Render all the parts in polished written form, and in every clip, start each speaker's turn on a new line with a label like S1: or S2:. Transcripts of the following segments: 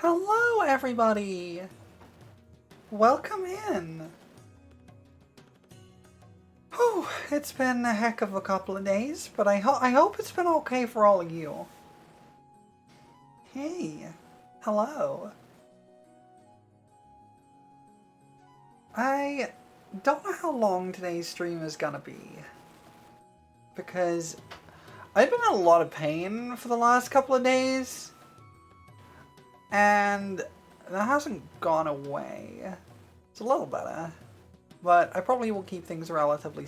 S1: Hello, everybody! Welcome in! Whew, it's been a heck of a couple of days, but I hope it's been okay for all of you. Hey, hello. I don't know how long today's stream is gonna be, because I've been in a lot of pain for the last couple of days. And that hasn't gone away. It's a little better. But I probably will keep things relatively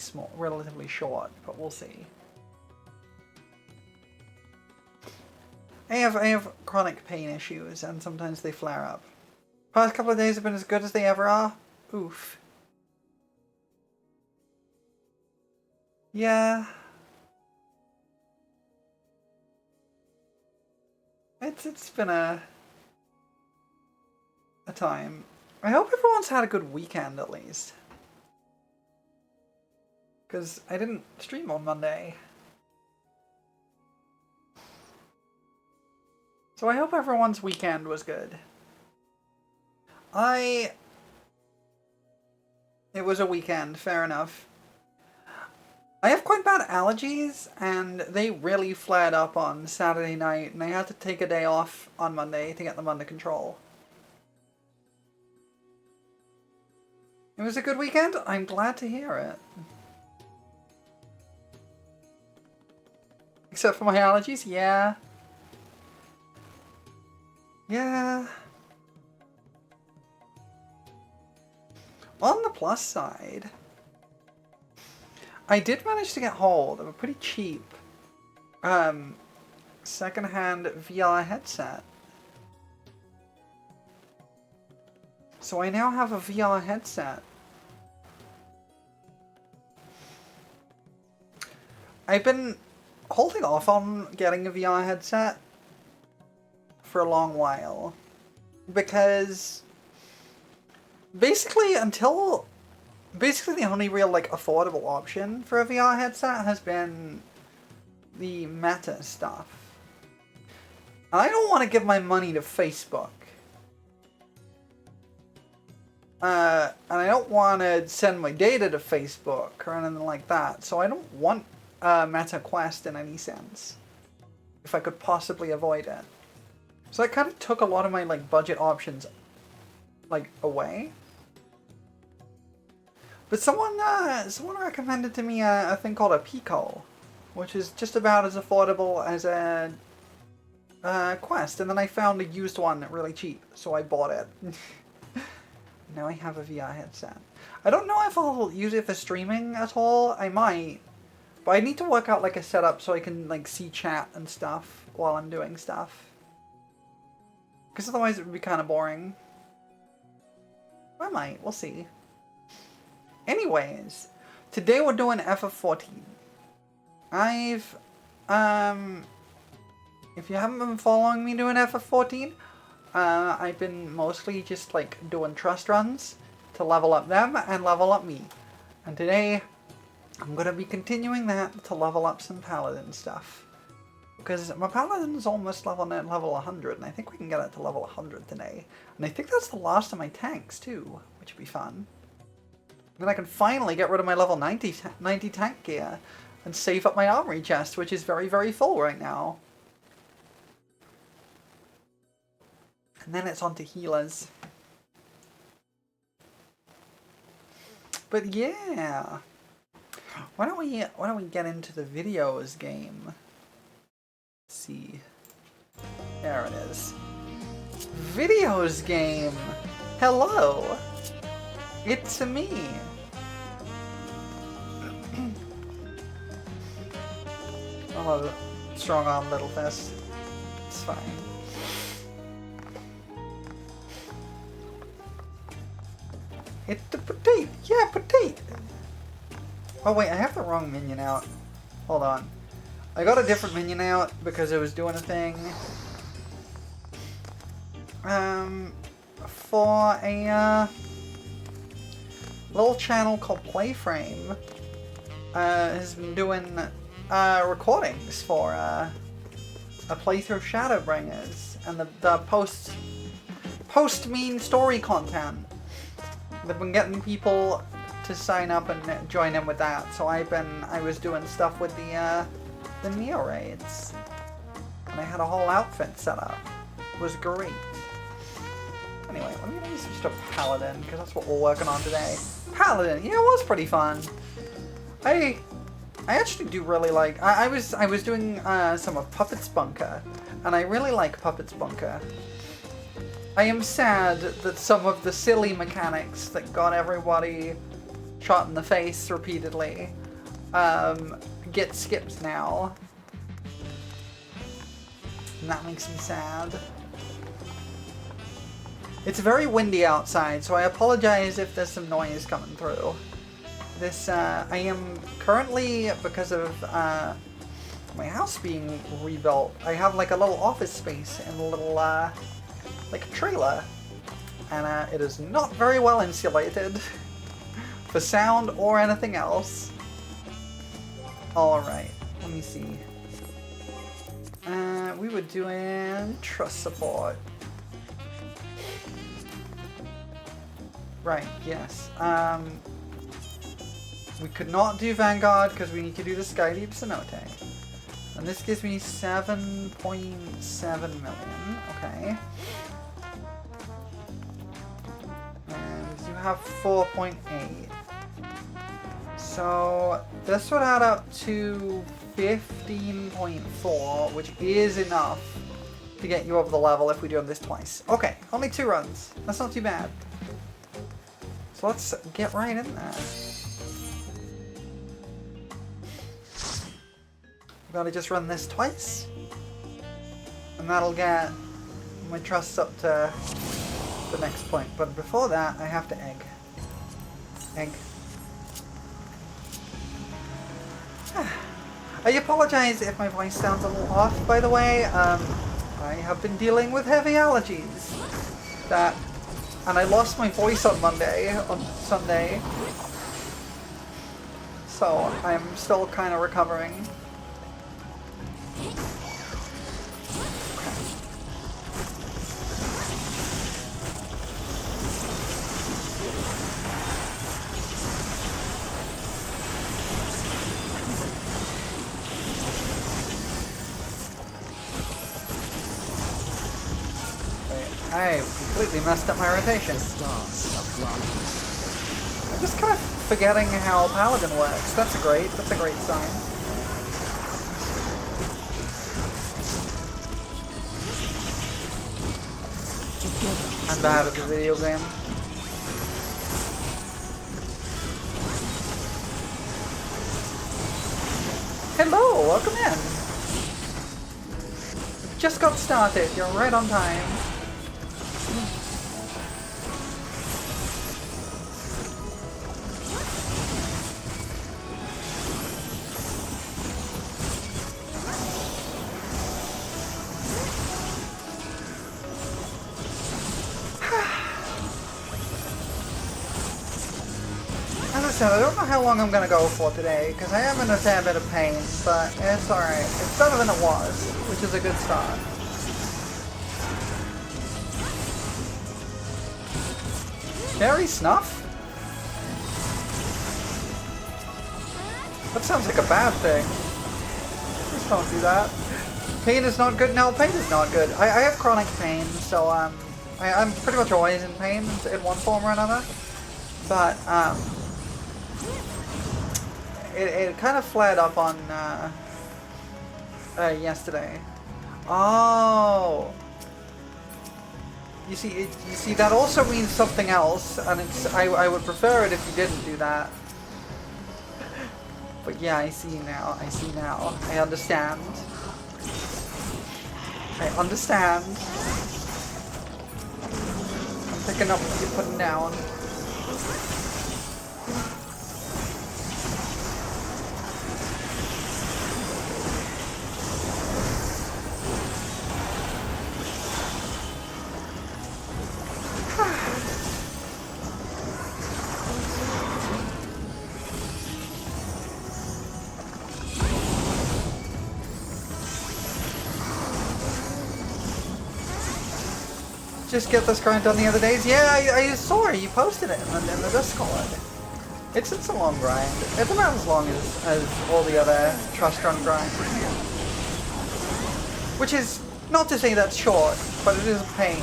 S1: short, but we'll see. I have chronic pain issues, and sometimes they flare up. Past couple of days have been as good as they ever are. Oof. Yeah. It's been a time. I hope everyone's had a good weekend at least. Because I didn't stream on Monday. So I hope everyone's weekend was good. It was a weekend, fair enough. I have quite bad allergies, and they really flared up on Saturday night, and I had to take a day off on Monday to get them under control. It was a good weekend. I'm glad to hear it. Except for my allergies, yeah. Yeah. On the plus side, I did manage to get hold of a pretty cheap second-hand VR headset. So I now have a VR headset. I've been holding off on getting a VR headset for a long while. Because basically the only real affordable option for a VR headset has been the Meta stuff. And I don't want to give my money to Facebook. And I don't want to send my data to Facebook or anything like that, so I don't want Meta Quest in any sense, if I could possibly avoid it. So that kind of took a lot of my budget options away. But someone recommended to me a thing called a Pico, which is just about as affordable as a Quest, and then I found a used one really cheap, so I bought it. Now I have a VR headset. I don't know if I'll use it for streaming at all. I might. But I need to work out a setup so I can see chat and stuff while I'm doing stuff. Because otherwise it would be kind of boring. I might. We'll see. Anyways, today we're doing FF14. If you haven't been following me doing FF14, I've been mostly just doing trust runs to level up them and level up me. And today I'm going to be continuing that to level up some Paladin stuff. Because my Paladin's almost level 100, and I think we can get it to level 100 today. And I think that's the last of my tanks too, which would be fun. Then I can finally get rid of my level 90 tank gear and save up my armory chest, which is very, very full right now. And then it's on to healers. But yeah, why don't we get into the videos game? Let's see, there it is. Videos game. Hello, it's me. Oh, strong arm little fist. It's fine. It's the petite! Yeah, petite! Oh wait, I have the wrong minion out. Hold on. I got a different minion out because it was doing a thing. For a little channel called Playframe. Has been doing recordings for a playthrough of Shadowbringers. And the posts post-mean story content. They've been getting people to sign up and join in with that. So I was doing stuff with the Neo raids, and I had a whole outfit set up. It was great. Anyway, let me switch to Paladin because that's what we're working on today. Paladin, yeah, it was pretty fun. I actually do really like. I was doing some of Puppet's Bunker, and I really like Puppet's Bunker. I am sad that some of the silly mechanics that got everybody shot in the face repeatedly get skipped now, and that makes me sad. It's very windy outside, so I apologize if there's some noise coming through. This, I am currently, because of my house being rebuilt, I have like a little office space in a little, like a trailer. And it is not very well insulated for sound or anything else. Alright, let me see. We were doing trust support. Right, yes. We could not do Vanguard because we need to do the Skydeep Cenote. And this gives me 7.7 million. Okay. And you have 4.8. So this would add up to 15.4, which is enough to get you over the level if we do this twice. Okay, only 2 runs. That's not too bad. So let's get right in there. Gotta just run this twice, and that'll get my trusts up to the next point. But before that, I have to egg. I apologize if my voice sounds a little off, by the way. I have been dealing with heavy allergies. And I lost my voice on Sunday. So I'm still kind of recovering. I completely messed up my rotation. I'm just kind of forgetting how Paladin works. That's a great sign. I'm bad at the video game. Hello, welcome in. We've just got started. You're right on time. I don't know how long I'm gonna go for today, because I am in a fair bit of pain, but it's alright. It's better than it was, which is a good start. Fairy Snuff? That sounds like a bad thing. Please don't do that. Pain is not good? No, pain is not good. I have chronic pain, so I'm pretty much always in pain in one form or another. But, it kind of flared up on yesterday. Oh, you see, that also means something else, and I would prefer it if you didn't do that. But yeah, I see now. I understand. I'm picking up what you're putting down. just get this grind done the other days? Yeah, I saw it. You posted it in the Discord. It's a long grind. It's about as long as all the other trust run grinds. Which is not to say that's short, but it is a pain.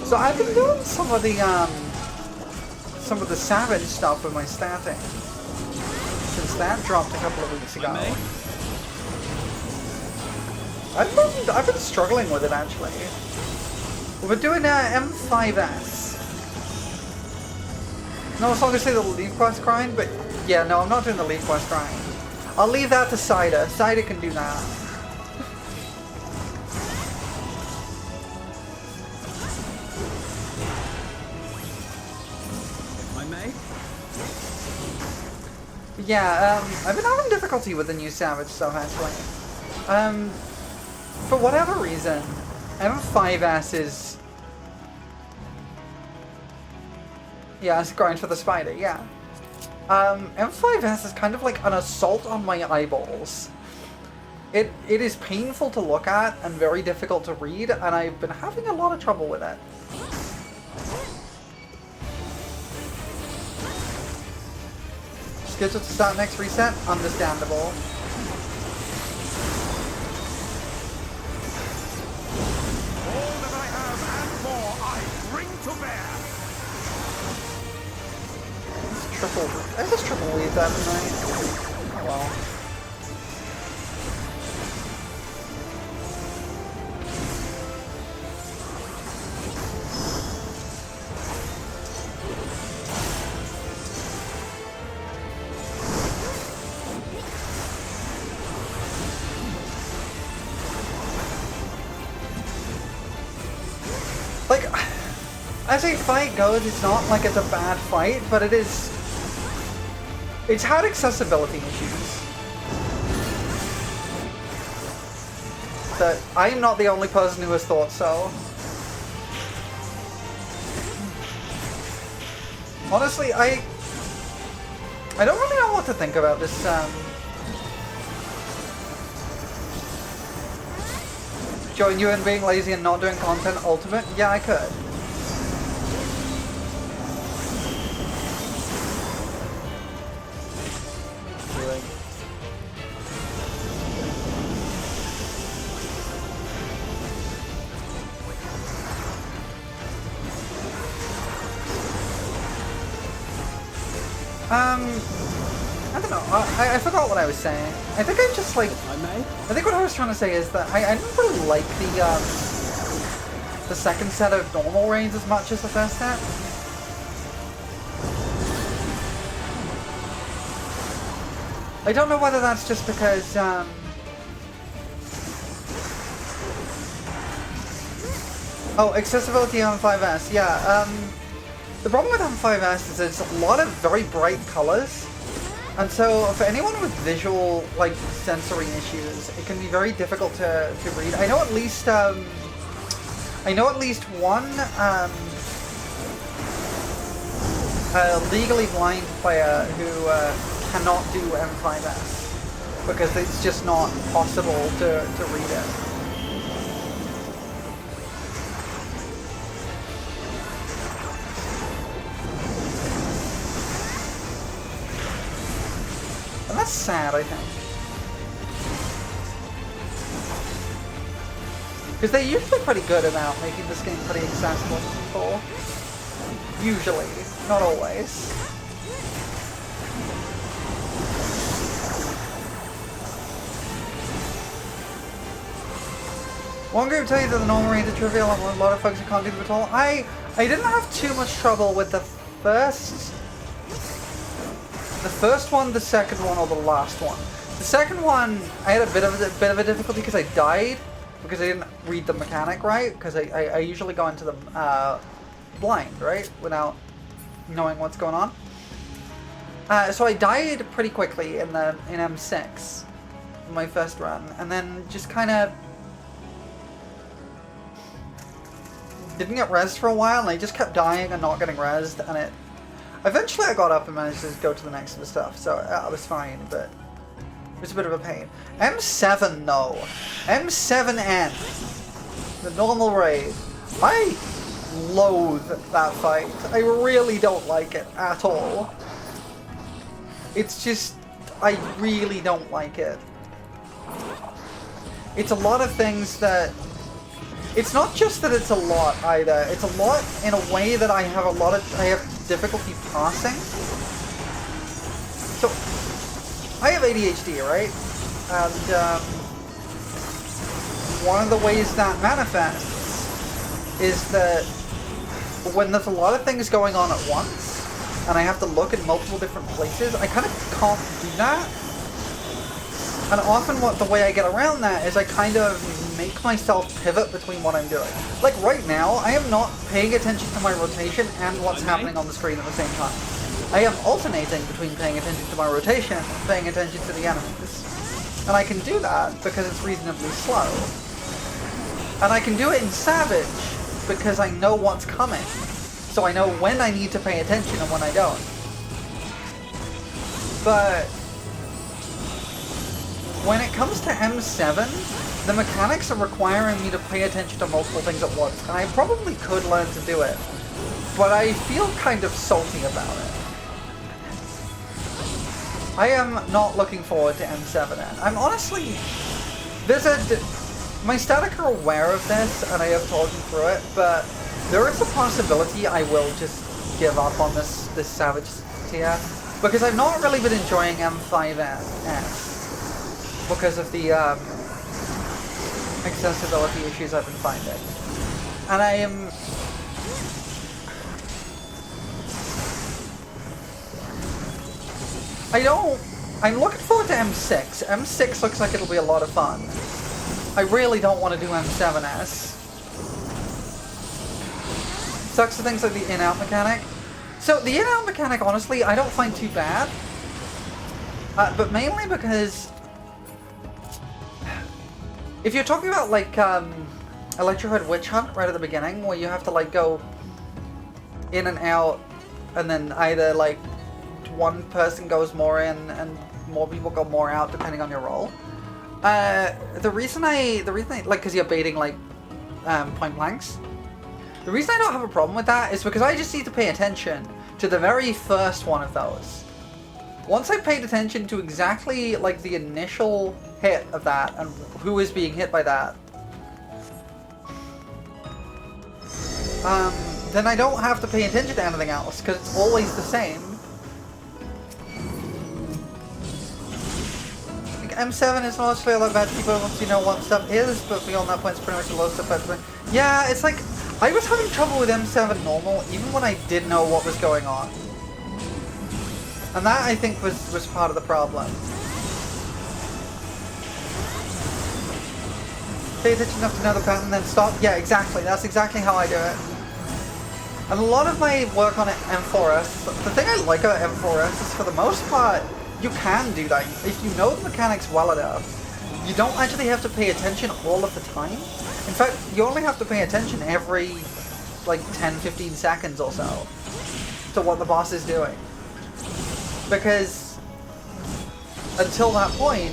S1: So I've been doing some of the savage stuff with my statting since that dropped a couple of weeks ago. I've been struggling with it actually. We're doing M5S. No, it's obviously the Leaf Quest grind, but yeah, no, I'm not doing the Leaf Quest grind. I'll leave that to Cider. Cider can do that. Yeah, I've been having difficulty with the new Savage stuff, actually. For whatever reason, M5S is... Yeah, it's grind for the spider, yeah. M5S is kind of like an assault on my eyeballs. It is painful to look at and very difficult to read, and I've been having a lot of trouble with it. Scheduled to start next reset? Understandable.
S2: All that I have and more I bring to bear.
S1: I just triple weave that tonight. Oh well. Like, as a fight goes, it's not like it's a bad fight, but it is... It's had accessibility issues. That I am not the only person who has thought so. Honestly, I don't really know what to think about this, join you in being lazy and not doing content ultimate? Yeah, I could. I don't know. I forgot what I was saying. I think I just like... I think what I was trying to say is that I didn't really like the second set of normal raids as much as the first set. I don't know whether that's just because, Oh, accessibility on 5S, yeah, the problem with M5S is it's a lot of very bright colors, and so for anyone with visual, like, sensory issues, it can be very difficult to read. I know at least one, legally blind player who, cannot do M5S, because it's just not possible to read it. And that's sad, I think. Because they're usually pretty good about making this game pretty accessible to people. Usually. Not always. One group tell you that the normal range is trivial and a lot of folks who can't do them at all. I didn't have too much trouble with the first one, the second one, or the last one. The second one, I had a bit of a difficulty because I died because I didn't read the mechanic right. Because I usually go into them blind, right, without knowing what's going on. So I died pretty quickly in M6, in my first run, and then just kind of didn't get rezzed for a while, and I just kept dying and not getting rezzed, and Eventually I got up and managed to go to the next stuff, so I was fine, but it was a bit of a pain. M7 though. M7N. The normal raid. I loathe that fight. I really don't like it at all. It's just, I really don't like it. It's a lot of things that... It's not just that it's a lot either. It's a lot in a way that I have difficulty passing. So, I have ADHD, right? And one of the ways that manifests is that when there's a lot of things going on at once, and I have to look at multiple different places, I kind of can't do that. And often the way I get around that is I kind of make myself pivot between what I'm doing. Like right now, I am not paying attention to my rotation and what's happening on the screen at the same time. I am alternating between paying attention to my rotation and paying attention to the enemies. And I can do that because it's reasonably slow. And I can do it in Savage because I know what's coming. So I know when I need to pay attention and when I don't. But when it comes to M7, the mechanics are requiring me to pay attention to multiple things at once, and I probably could learn to do it, but I feel kind of salty about it. I am not looking forward to M7N. I'm honestly... My static are aware of this, and I have told them through it, but there is a possibility I will just give up on this Savage tier, because I've not really been enjoying M5S. Because of the accessibility issues I've been finding. And I'm looking forward to M6. M6 looks like it'll be a lot of fun. I really don't want to do M7S. Sucks to things like the in-out mechanic. So the in-out mechanic, honestly, I don't find too bad. But mainly because... If you're talking about, like, Electrohood Witch Hunt right at the beginning, where you have to, like, go in and out, and then either, like, one person goes more in and more people go more out, depending on your role. The reason I, like, because you're baiting, like, point blanks. The reason I don't have a problem with that is because I just need to pay attention to the very first one of those. Once I paid attention to exactly, like, the initial hit of that and who is being hit by that, then I don't have to pay attention to anything else, because it's always the same. Like, M7 is mostly all about people once you know what stuff is, but beyond that point it's pretty much a low stuff. Yeah, it's like, I was having trouble with M7 normal, even when I did know what was going on. And that, I think, was part of the problem. Pay attention enough to know the pattern, then stop. Yeah, exactly. That's exactly how I do it. And a lot of my work on M4S, the thing I like about M4S is, for the most part, you can do that. If you know the mechanics well enough, you don't actually have to pay attention all of the time. In fact, you only have to pay attention every, like, 10-15 seconds or so to what the boss is doing. Because until that point,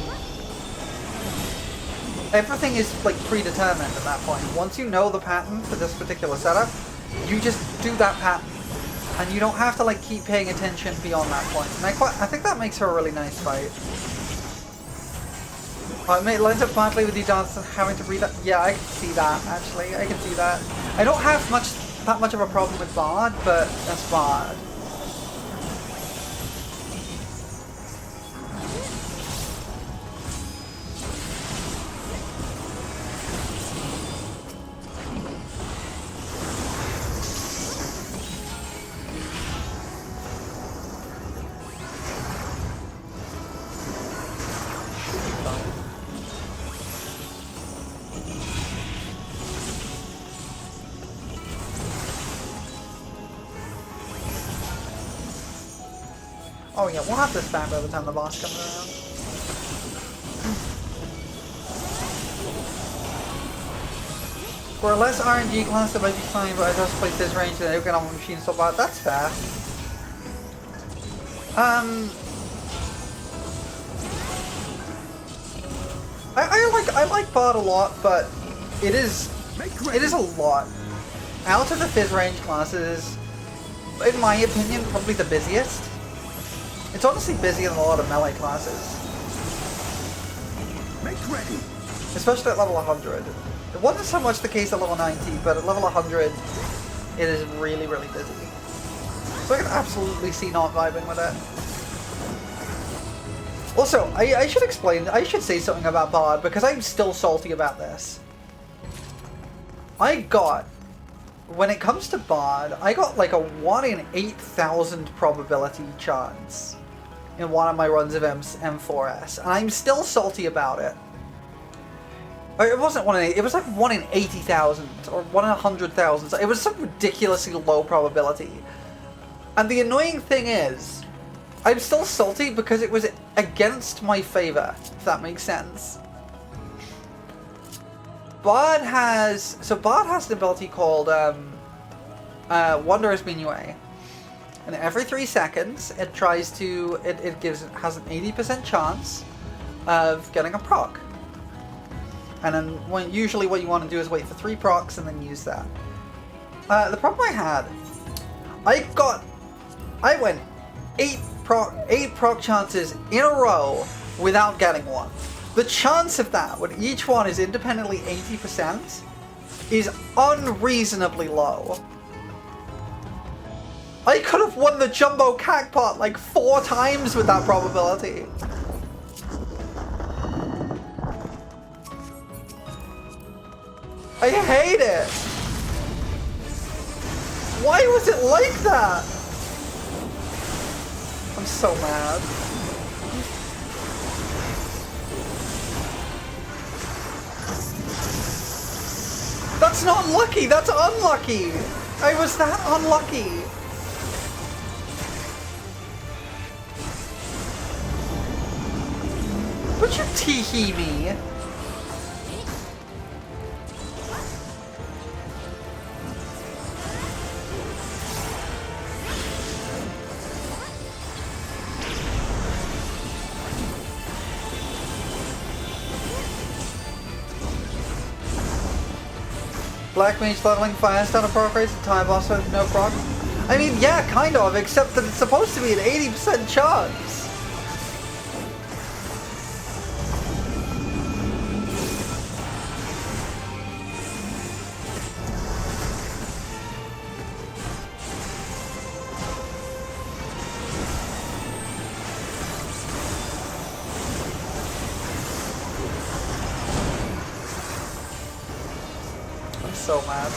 S1: everything is, like, predetermined at that point. Once you know the pattern for this particular setup, you just do that pattern. And you don't have to, like, keep paying attention beyond that point. And I think that makes for a really nice fight. It lines up partly with you Johnson having to read that. Yeah, I can see that, actually. I can see that. I don't have that much of a problem with Bard, but that's Bard. Oh yeah, we'll have to spam by the time the boss comes around. For a less RNG class, it might be fine, but I just place this range and they can on machine so bad. That's fair. I like Bard a lot, but it is a lot. Out of the Fizz range classes, in my opinion, probably the busiest. It's honestly busier than a lot of melee classes.
S2: Make ready.
S1: Especially at level 100. It wasn't so much the case at level 90, but at level 100, it is really, really busy. So I can absolutely see not vibing with it. Also, I should say something about Bard, because I'm still salty about this. When it comes to Bard, I got like a 1 in 8,000 probability chance in one of my runs of M4S, and I'm still salty about it. It wasn't 1 in 8, it was like 1 in 80,000, or 1 in 100,000, so it was some ridiculously low probability. And the annoying thing is, I'm still salty because it was against my favor, if that makes sense. Bard has an ability called Wondrous Minuet. And every 3 seconds it has an 80% chance of getting a proc. And then usually what you want to do is wait for 3 procs and then use that. The problem I had, I went 8 proc chances in a row without getting one. The chance of that, when each one is independently 80%, is unreasonably low. I could have won the Jumbo Cacpot like 4 times with that probability. I hate it! Why was it like that? I'm so mad. That's not lucky, that's unlucky! I was that unlucky! Would you tee-hee me? Black Mage leveling Firestone proc rates and time boss with no proc? I mean, yeah, kind of, except that it's supposed to be an 80% chance. So mad.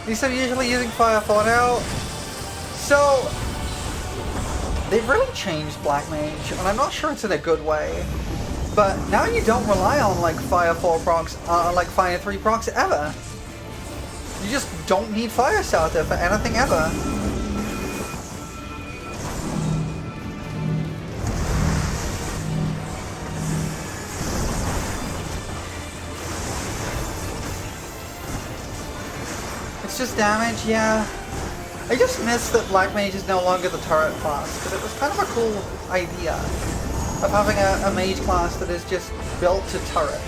S1: At least I'm usually using Firefall now. So, they've really changed Black Mage, and I'm not sure it's in a good way. But now you don't rely on like Fire 4 procs, like Fire 3 procs ever. You just don't need Fire Starter for anything ever. It's just damage, yeah. I just miss that Black Mage is no longer the turret class, because it was kind of a cool idea of having a mage class that is just built to turret.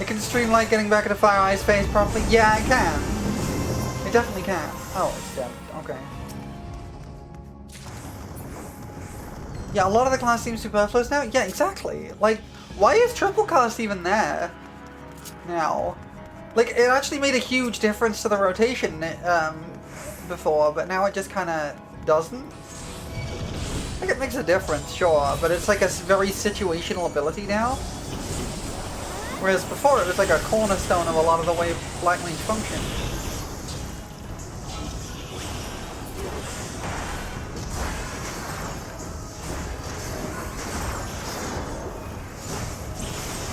S1: It can streamline getting back into Fire Ice phase properly? Yeah, it can. It definitely can. Oh, it's dead. Okay. Yeah, a lot of the class seems superfluous now. Yeah, exactly. Like, why is triple cast even there? now. Like, it actually made a huge difference to the rotation before, but now it just kind of doesn't. Like, it makes a difference, sure, but it's like a very situational ability now. Whereas before it was like a cornerstone of a lot of the way Black Mage functioned.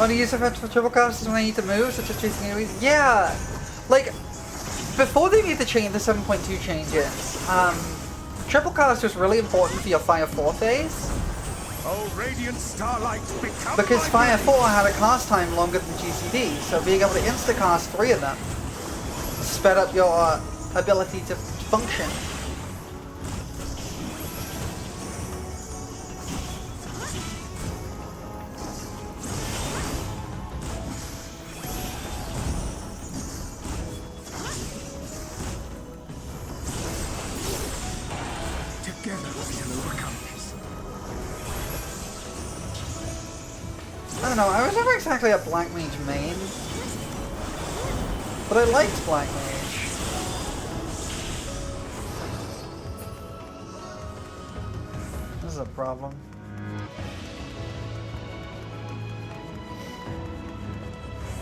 S1: Only use effect for triple casters when I need to move, such as chasing enemies. Yeah! Like, before they made the 7.2 changes, triple cast was really important for your Fire 4 phase.
S2: Oh, radiant starlight, become
S1: Because
S2: my
S1: Fire 4 had a cast time longer than GCD, so being able to insta-cast 3 of them sped up your ability to function.
S2: Together we can overcome this.
S1: I don't know, I was never exactly a Black Mage main, but I liked Black Mage. This is a problem.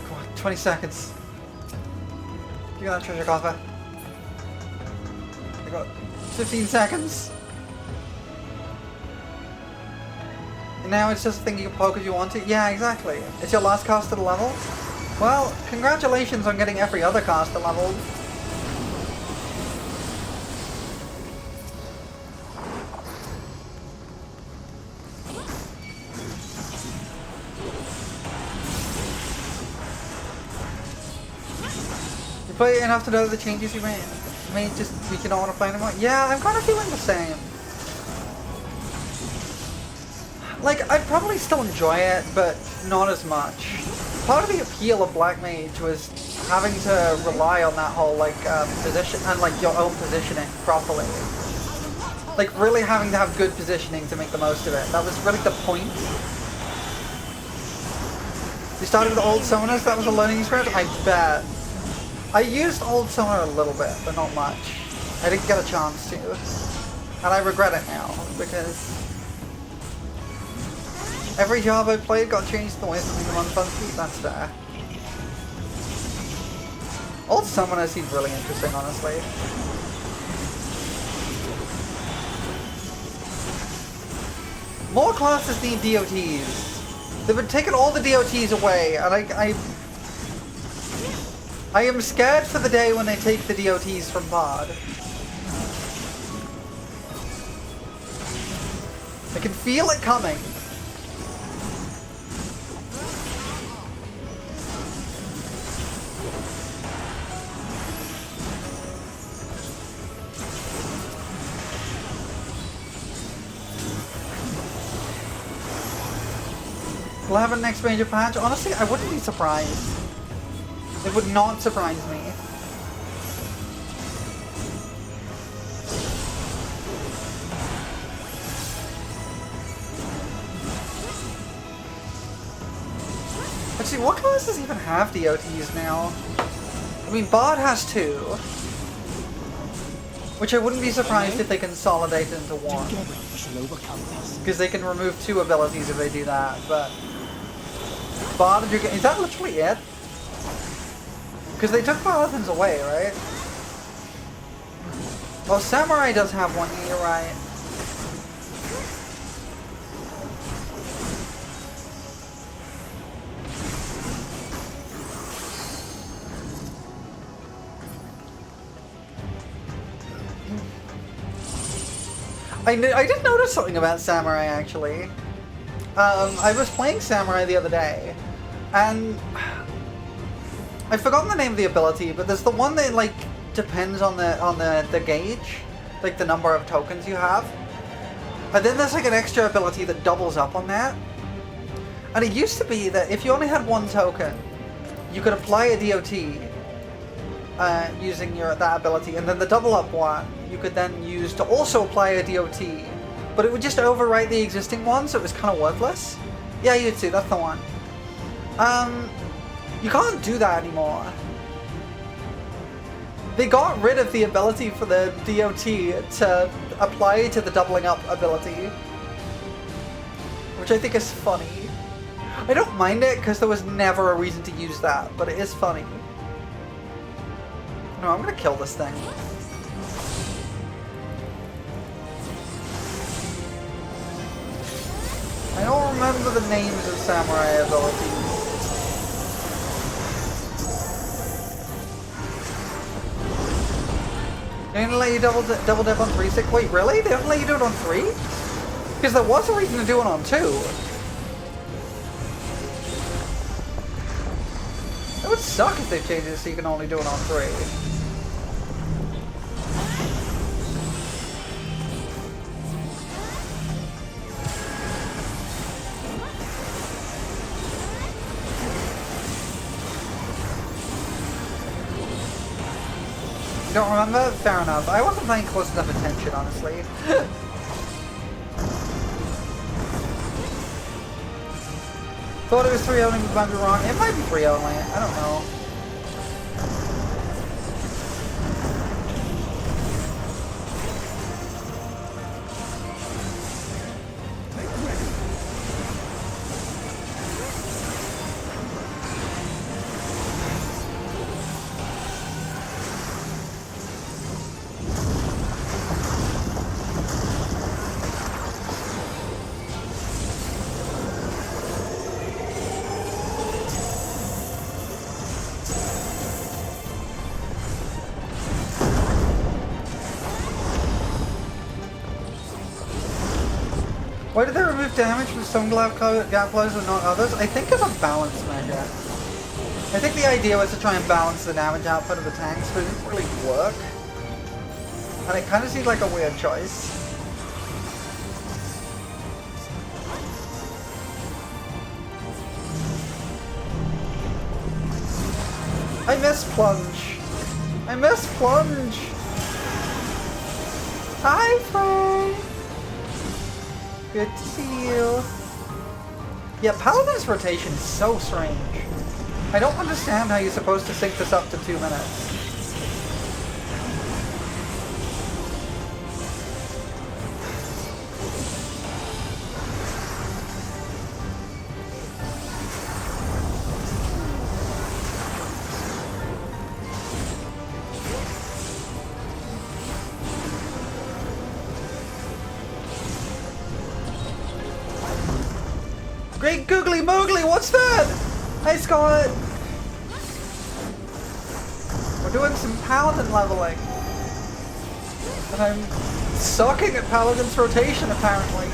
S1: Come on, 20 seconds. You got that treasure coffer. I got 15 seconds. And now it's just a thing you can poke if you want to. Yeah, exactly. It's your last caster level. Well, congratulations on getting every other caster leveled. You play enough to know the changes you made just we can all want to play anymore? Yeah, I'm kind of feeling the same. Like, I'd probably still enjoy it, but not as much. Part of the appeal of Black Mage was having to rely on that whole, like, position, and, like, your own positioning properly. Like, really having to have good positioning to make the most of it. That was really the point. You started with Old Summoners, that was a learning experience? I bet. I used Old Summoner a little bit, but not much. I didn't get a chance to. And I regret it now, because every job I played got changed to the way something on fun feet, that's fair. Old Summoner seemed really interesting, honestly. More classes need DOTs. They've been taking all the DOTs away, and I am scared for the day when they take the DOTs from VOD. I can feel it coming. Will I have a next major patch? Honestly, I wouldn't be surprised. It would not surprise me. Actually, what classes even have DOTs now? I mean, Bard has 2. Which I wouldn't be surprised if they consolidate into 1. Because they can remove 2 abilities if they do that, but Bard and is that literally it? Because they took Paladins away, right? Well, Samurai does have 1, yeah, you're right. I did notice something about Samurai, actually. I was playing Samurai the other day, and I've forgotten the name of the ability, but there's the one that, like, depends on the gauge, like the number of tokens you have. And then there's, like, an extra ability that doubles up on that. And it used to be that if you only had 1 token, you could apply a DOT using that ability, and then the double up one you could then use to also apply a DOT, but it would just overwrite the existing one, so it was kind of worthless. Yeah, you too, that's the one. You can't do that anymore. They got rid of the ability for the DOT to apply to the doubling up ability. Which I think is funny. I don't mind it because there was never a reason to use that, but it is funny. No, I'm gonna kill this thing. I don't remember the names of samurai abilities. They only let you double dip on 3 6. Wait, really? They don't let you do it on 3? Because there was a reason to do it on 2. That would suck if they changed it so you can only do it on 3. You don't remember? Fair enough. I wasn't paying close enough attention, honestly. Thought it was 3 only, but might be wrong. It might be 3 only. I don't know. Why did they remove damage from some gap blows and not others? I think it's a balance measure. I think the idea was to try and balance the damage output of the tanks, but it didn't really work. And it kind of seemed like a weird choice. I miss Plunge. I miss Plunge. Hi, Frank. Good to see you. Yeah, Paladin's rotation is so strange. I don't understand how you're supposed to sync this up to 2 minutes. Great googly moogly, what's that? Hey Scott! We're doing some Paladin leveling. And I'm sucking at Paladin's rotation apparently.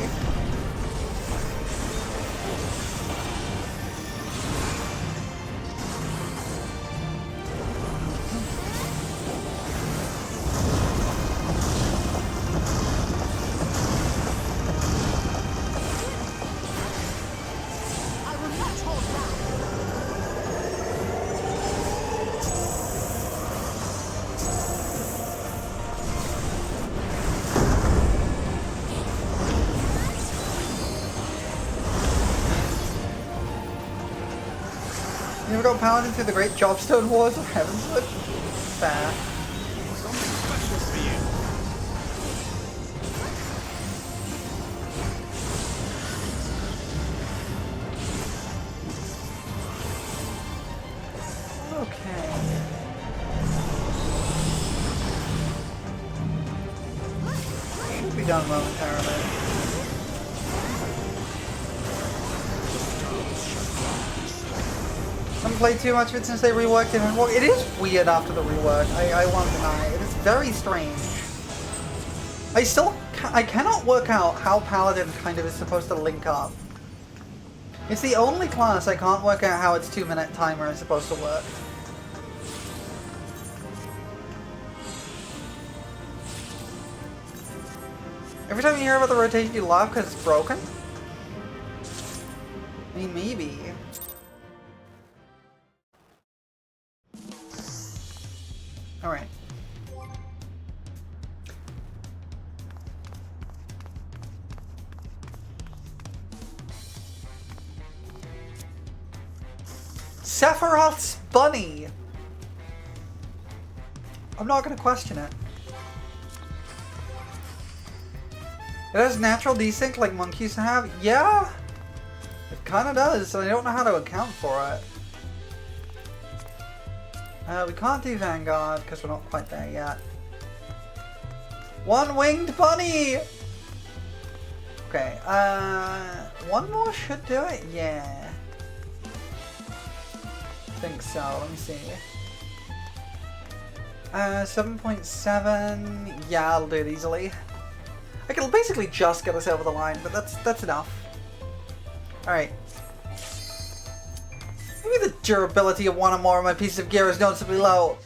S1: You ever got Paladin through the Great Jobstone Wars of Heavenswood? Fair.
S2: Something special for you.
S1: Okay. Should be done momentarily. I haven't played too much of it since they reworked it. It is weird after the rework. I won't deny it. It is very strange. I cannot work out how Paladin kind of is supposed to link up. It's the only class I can't work out how its 2-minute timer is supposed to work. Every time you hear about the rotation, you laugh because it's broken? I mean, maybe. Alright. Sephiroth's bunny! I'm not gonna question it. It has natural desync like monkeys have? Yeah! It kinda does, and I don't know how to account for it. We can't do Vanguard because we're not quite there yet. One-winged bunny! Okay, one more should do it? Yeah. I think so, let me see. 7.7, yeah, I'll do it easily. I can basically just get us over the line, but that's enough. Alright. Maybe the durability of one or more of my pieces of gear is noticeably low.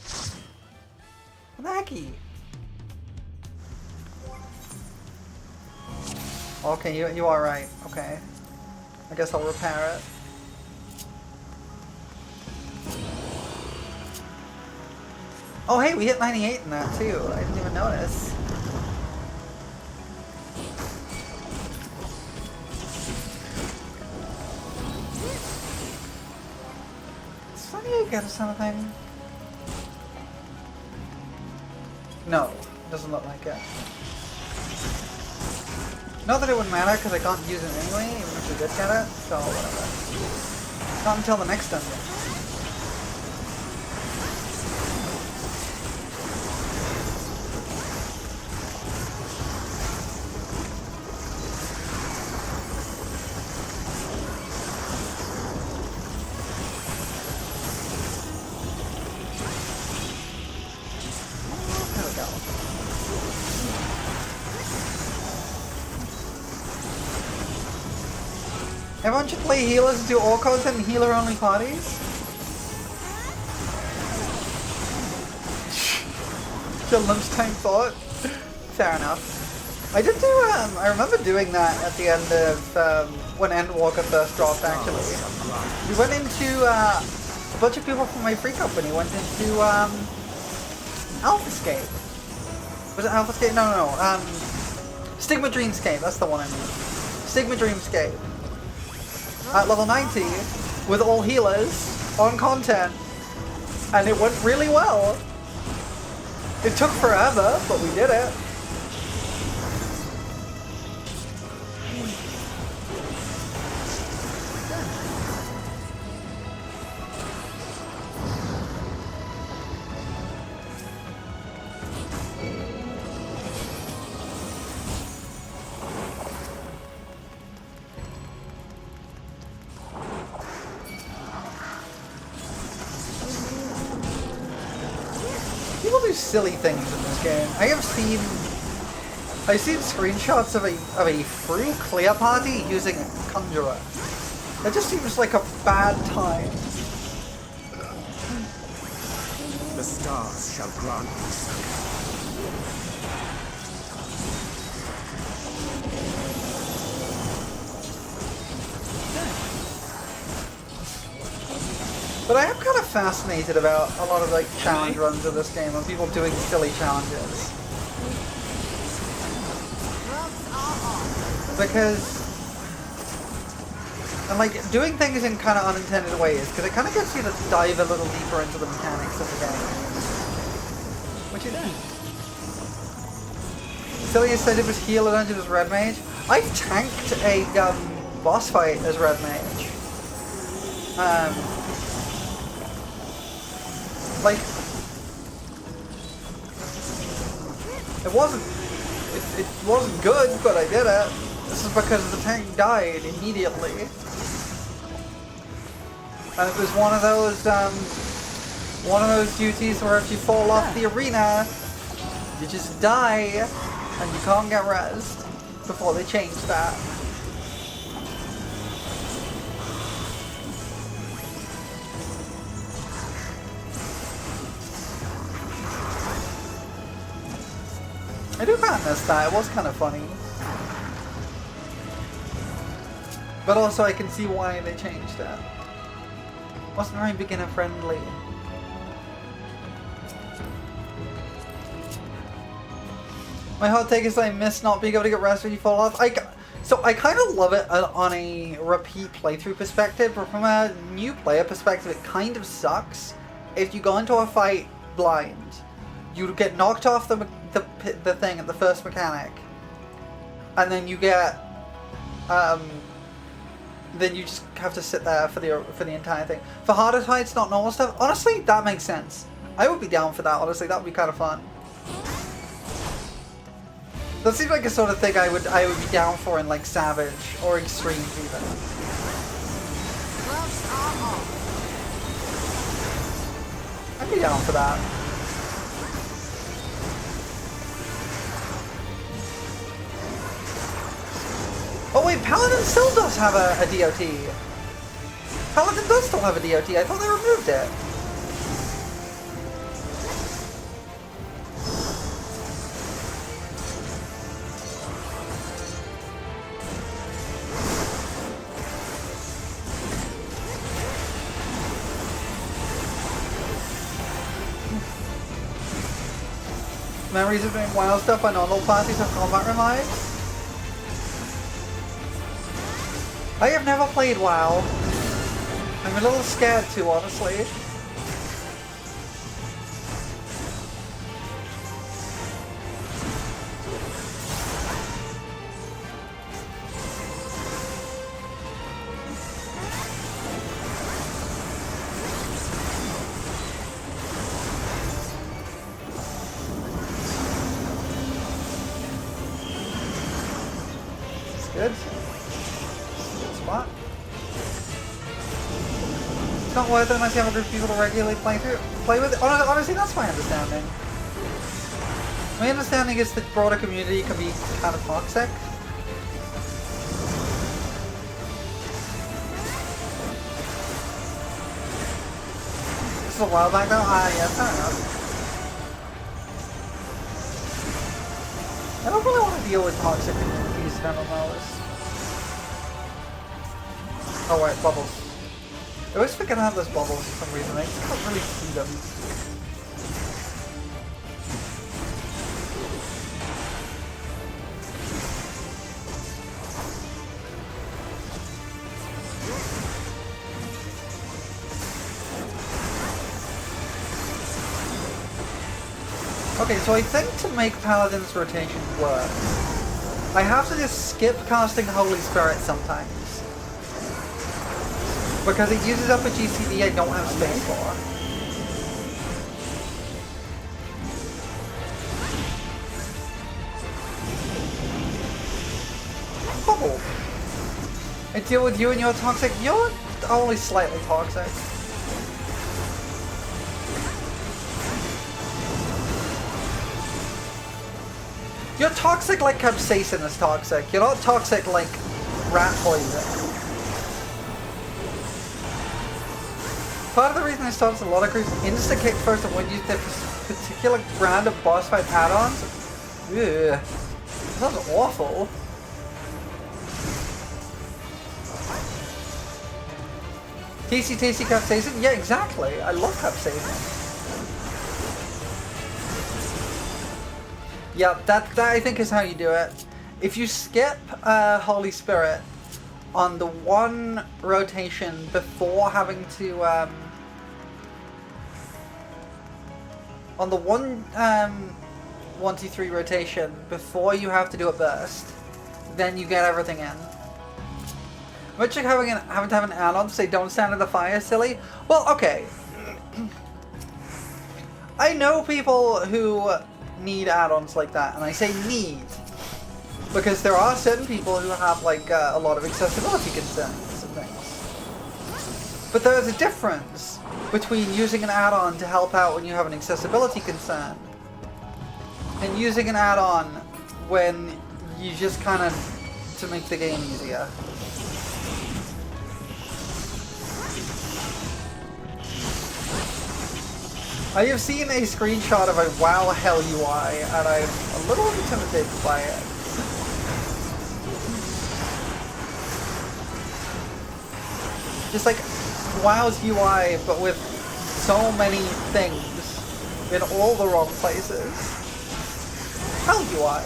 S1: What the hecky? Okay, you are right. Okay. I guess I'll repair it. Oh hey, we hit 98 in that too. I didn't even notice. Does 28 get us something? No, it doesn't look like it. Not that it would matter because I can't use it anyway, even if we did get it, so whatever. Not until the next dungeon. Everyone should play healers and do all content and healer-only parties. Your lunchtime thought? Fair enough. I did do, I remember doing that at the end of, when Endwalker first dropped, actually. We went into, a bunch of people from my free company went into, Alphascape. Was it Alphascape? No. Stigma Dreamscape, that's the one I mean. Stigma Dreamscape. At level 90, with all healers, on content, and it went really well. It took forever, but we did it. People do silly things in this game. I've seen screenshots of a free clear party using Conjurer. That just seems like a bad time.
S2: The stars shall grant me succor.
S1: But I am kind of fascinated about a lot of like challenge runs of this game and people doing silly challenges. Because, and like doing things in kind of unintended ways, because it kind of gets you to dive a little deeper into the mechanics of the game. Which you did. Silliest I did was heal a dungeon as Red Mage. I tanked a boss fight as Red Mage. Like, it wasn't good, but I did it. This is because the tank died immediately. And it was one of those duties where if you fall off the arena, you just die, and you can't get rezzed before they changed that. I do kind of miss that, it was kind of funny. But also I can see why they changed that. Wasn't very beginner friendly. My hot take is I miss not being able to get rest when you fall off. So I kind of love it on a repeat playthrough perspective, but from a new player perspective, it kind of sucks. If you go into a fight blind, you get knocked off the thing at the first mechanic, and then you get, then you just have to sit there for the entire thing. For harder fights, not normal stuff. Honestly, that makes sense. I would be down for that. Honestly, that would be kind of fun. That seems like a sort of thing I would be down for in like Savage or Extreme even. I'd be down for that. Oh wait, Paladin still does have a DOT. Paladin does still have a DOT. I thought they removed it. Memories of doing wild stuff on normal parties of combat revives. I have never played WoW. I'm a little scared to, honestly. It's good. It's not worth it unless you have a group of people to regularly play with it. Honestly, that's my understanding. My understanding is that the broader community can be kind of toxic. This is a while back though? Yeah, fair enough. I don't really want to deal with toxic communities in MMOs. Oh wait, bubbles. I always forget I have those bubbles for some reason. I just can't really see them. Okay, so I think to make Paladin's rotation work, I have to just skip casting Holy Spirit sometimes. Because it uses up a GCD I don't have space for. Bubble. I deal with you and you're toxic. You're only slightly toxic. You're toxic like capsaicin is toxic. You're not toxic like rat poison. Part of the reason I stopped a lot of groups insta-kick first and would use their particular brand of boss fight add-ons. Ugh. That sounds awful. Tasty capsaicin? Yeah, exactly. I love capsaicin. Yeah, that I think is how you do it. If you skip Holy Spirit on the one rotation before having to on the one 1, 2, 3 rotation before you have to do a burst, then you get everything in. Which like having to have an add-on to say don't stand in the fire, silly. Well, okay. I know people who need add-ons like that, and I say need because there are certain people who have like a lot of accessibility concerns and things. But there's a difference between using an add-on to help out when you have an accessibility concern and using an add-on when you just kind of to make the game easier. I have seen a screenshot of a WoW Hell UI and I'm a little intimidated by it. Just like WoW's UI, but with so many things in all the wrong places. Hell UI.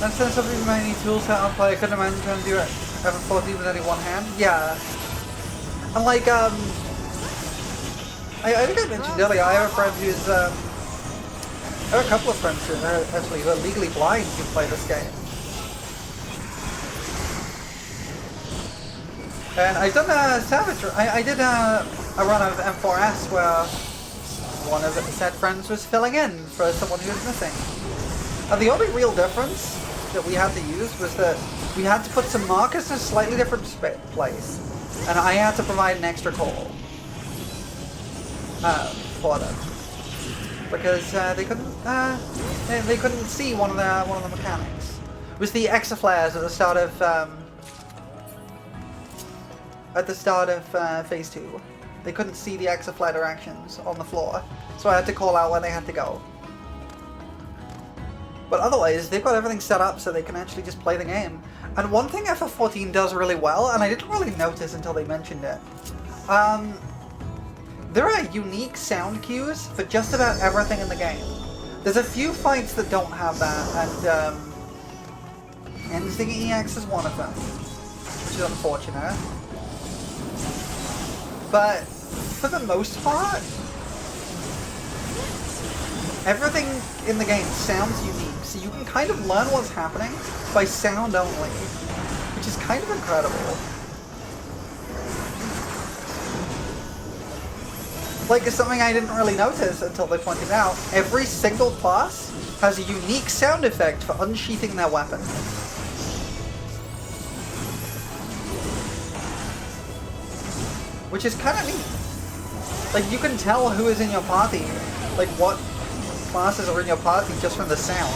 S1: That says something about any tool set up, like I couldn't imagine trying to do it FF14 with only one hand. Yeah. And like, I think I mentioned earlier, I have a friend who's, I have a couple of friends who are actually who are legally blind who play this game. And I've done a Savage, I did a run of M4S where one of the said friends was filling in for someone who was missing. And the only real difference that we had to use was that we had to put some markers in a slightly different place. And I had to provide an extra call for them. Because they couldn't see one of the mechanics. It was the exaflares at the start of phase 2. They couldn't see the exaflare directions on the floor, so I had to call out where they had to go. But otherwise, they've got everything set up so they can actually just play the game. And one thing FF14 does really well, and I didn't really notice until they mentioned it, there are unique sound cues for just about everything in the game. There's a few fights that don't have that, and Instinct EX is one of them, which is unfortunate. But for the most part, everything in the game sounds unique, so you can kind of learn what's happening by sound only, which is kind of incredible. Like, it's something I didn't really notice until they pointed out. Every single class has a unique sound effect for unsheathing their weapon. Which is kind of neat. Like, you can tell who is in your party, like what classes are in your party just from the sound.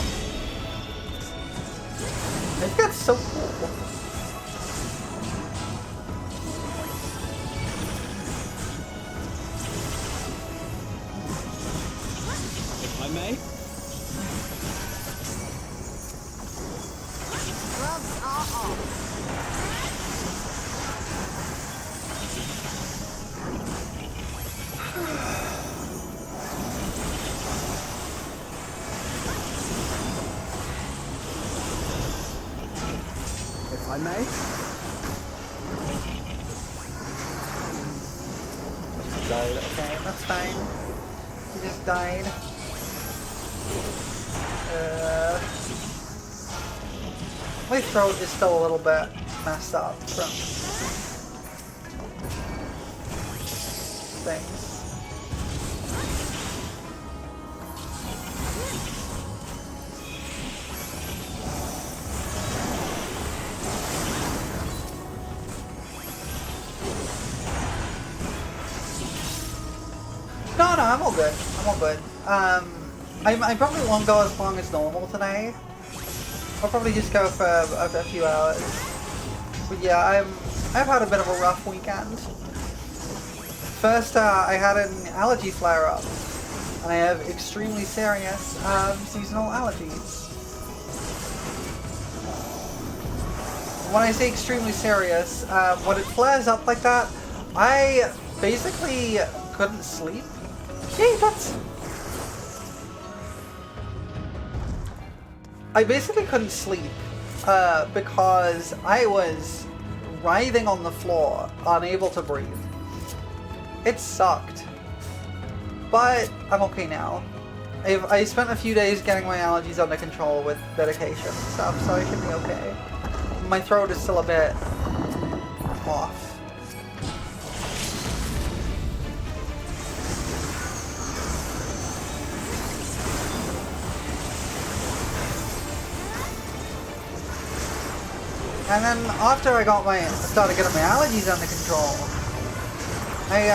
S1: I think that's so cool.
S3: If I may?
S4: Gloves are off.
S3: If I may?
S1: Died. Okay, that's fine. He just died. My throat is still a little bit messed up from things. No, I'm all good. I'm all good. I probably won't go as long as normal today. I'll probably just go for a few hours. But yeah, I've had a bit of a rough weekend. First, I had an allergy flare-up, and I have extremely serious seasonal allergies. When I say extremely serious, when it flares up like that, I basically couldn't sleep. Hey, I basically couldn't sleep because I was writhing on the floor, unable to breathe. It sucked. But I'm okay now. I spent a few days getting my allergies under control with medication and stuff, so I should be okay. My throat is still a bit off. And then after I started getting my allergies under control, I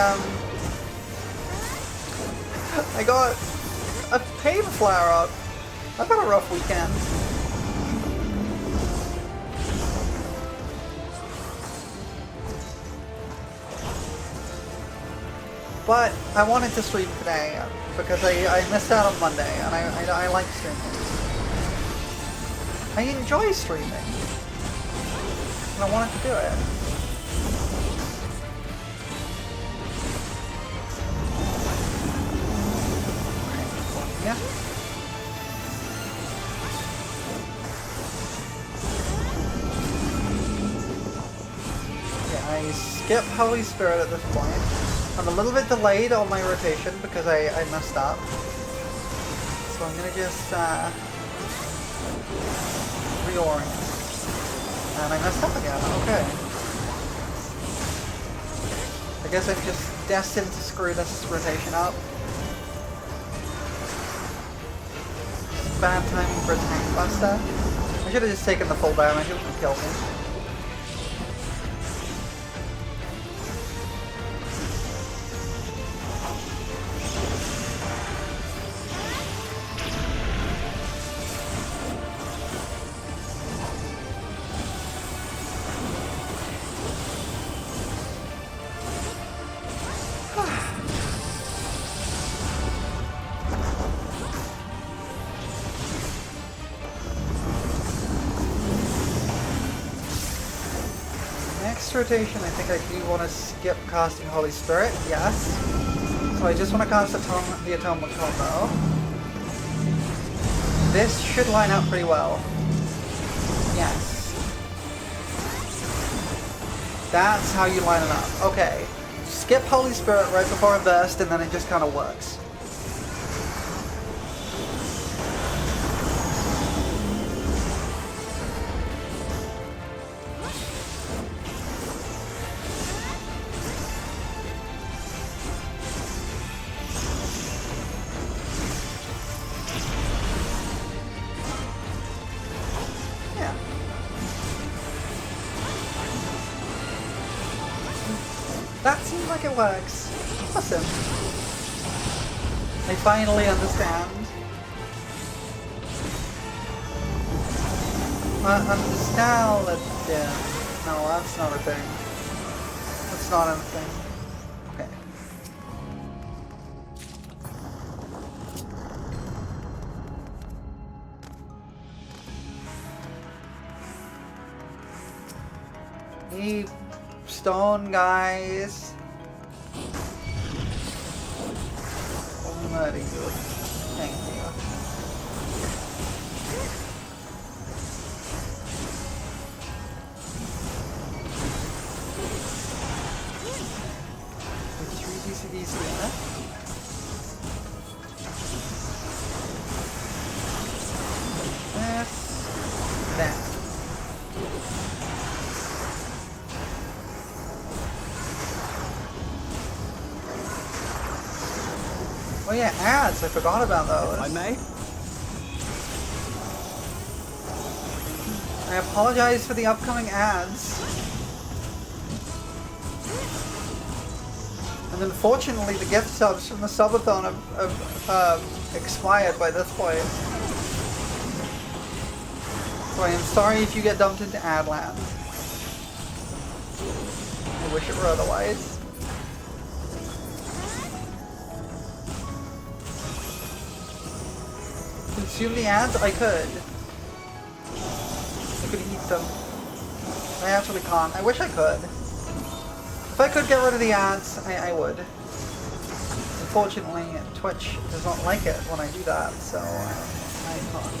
S1: got a pain flare-up. I've had a rough weekend. But I wanted to stream today because I missed out on Monday, and I like streaming. I enjoy streaming. I wanted to do it. Yeah. skip Holy Spirit at this point. I'm a little bit delayed on my rotation because I messed up. So I'm gonna just reorient. And I messed up again, okay. I guess I'm just destined to screw this rotation up. Bad timing for a tank buster. I should have just taken the full damage, it would have killed me. Next rotation, I think I do want to skip casting Holy Spirit, yes. So I just want to cast the Atonement combo. This should line up pretty well. Yes. That's how you line it up. Okay. Skip Holy Spirit right before a burst and then it just kind of works. That seems like it works. Awesome. I finally understand. Understand that... Yeah. No, that's not a thing. That's not a thing. Okay. Hey, stone guys. Very good. Thank you. With 3 DCDs here. This. That. Oh yeah, ads! I forgot about those.
S3: If I may?
S1: I apologize for the upcoming ads. And unfortunately, the gift subs from the subathon have expired by this point. So I am sorry if you get dumped into ad land. I wish it were otherwise. Consume the ads? I could. I could eat them. I actually can't. I wish I could. If I could get rid of the ads, I would. Unfortunately, Twitch does not like it when I do that, so I can't.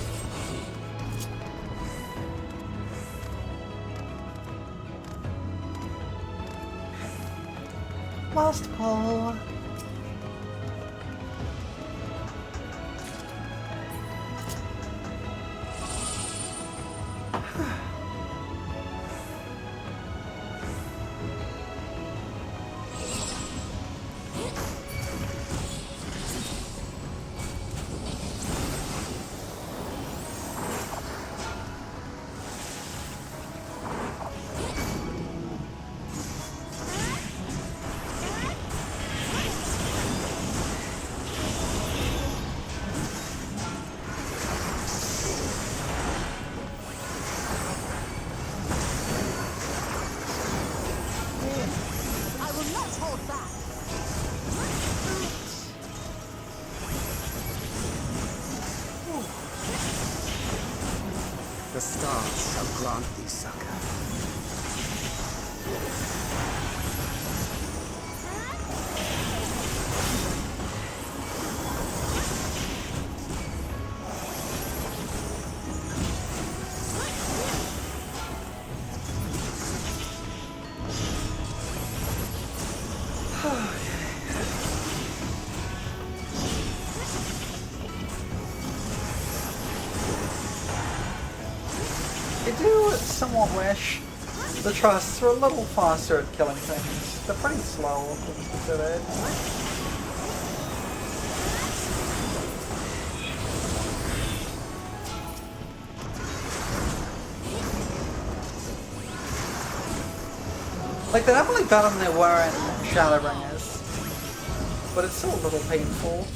S1: Last poll.
S3: The stars shall grant thee succor.
S1: I do somewhat wish the trusts were a little faster at killing things. They're pretty slow, things considered. Like, they're definitely better than they were in Shadowbringers, but it's still a little painful.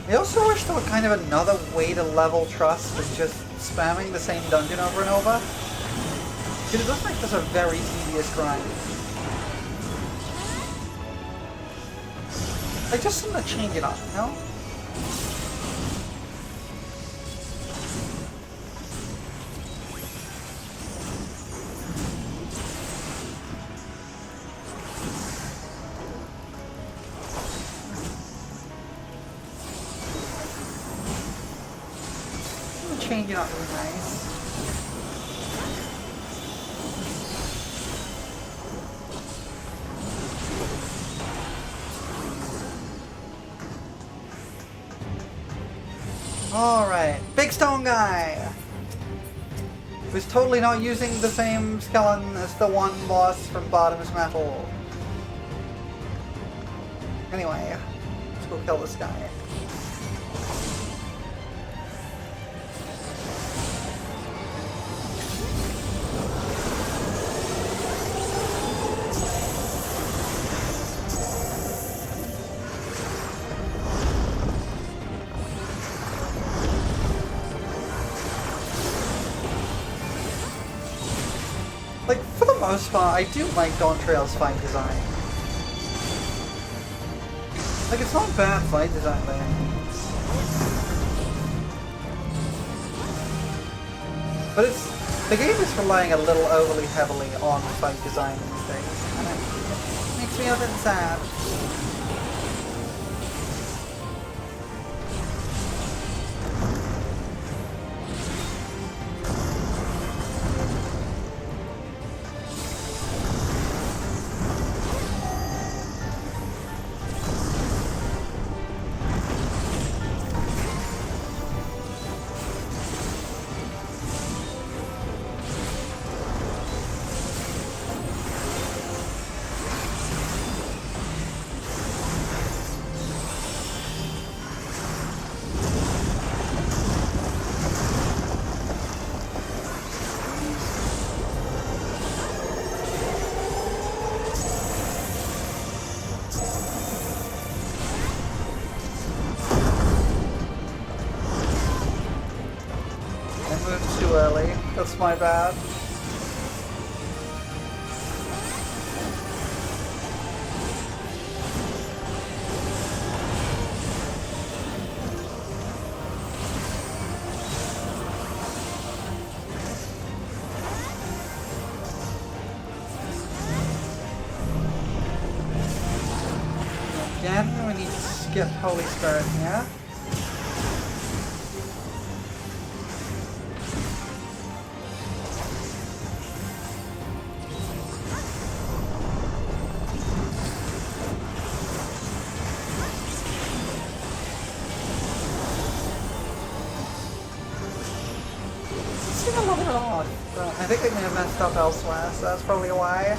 S1: I also wish there were kind of another way to level trust than just spamming the same dungeon over and over. Because it does make this a very tedious grind. Like, just something to change it up, you know? Changing up really nice. Alright, big stone guy! Who's totally not using the same skeleton as the one boss from Bottom's Metal. Anyway, let's go kill this guy. Like, for the most part, I do like Dawntrail's fight design. Like, it's not bad fight design by any means. But the game is relying a little overly heavily on fight design these days, and it makes me a bit sad. Early. That's my bad. Again, we need to skip Holy Spirit here. I think they may have messed up elsewhere, so that's probably why.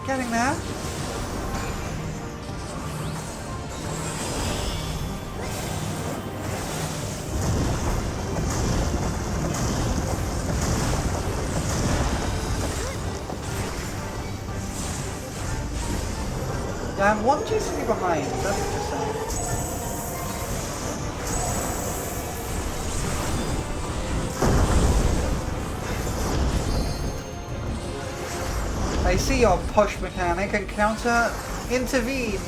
S1: Getting there. Yeah, I'm one GC behind, that's interesting. I see your push mechanic and counter intervene.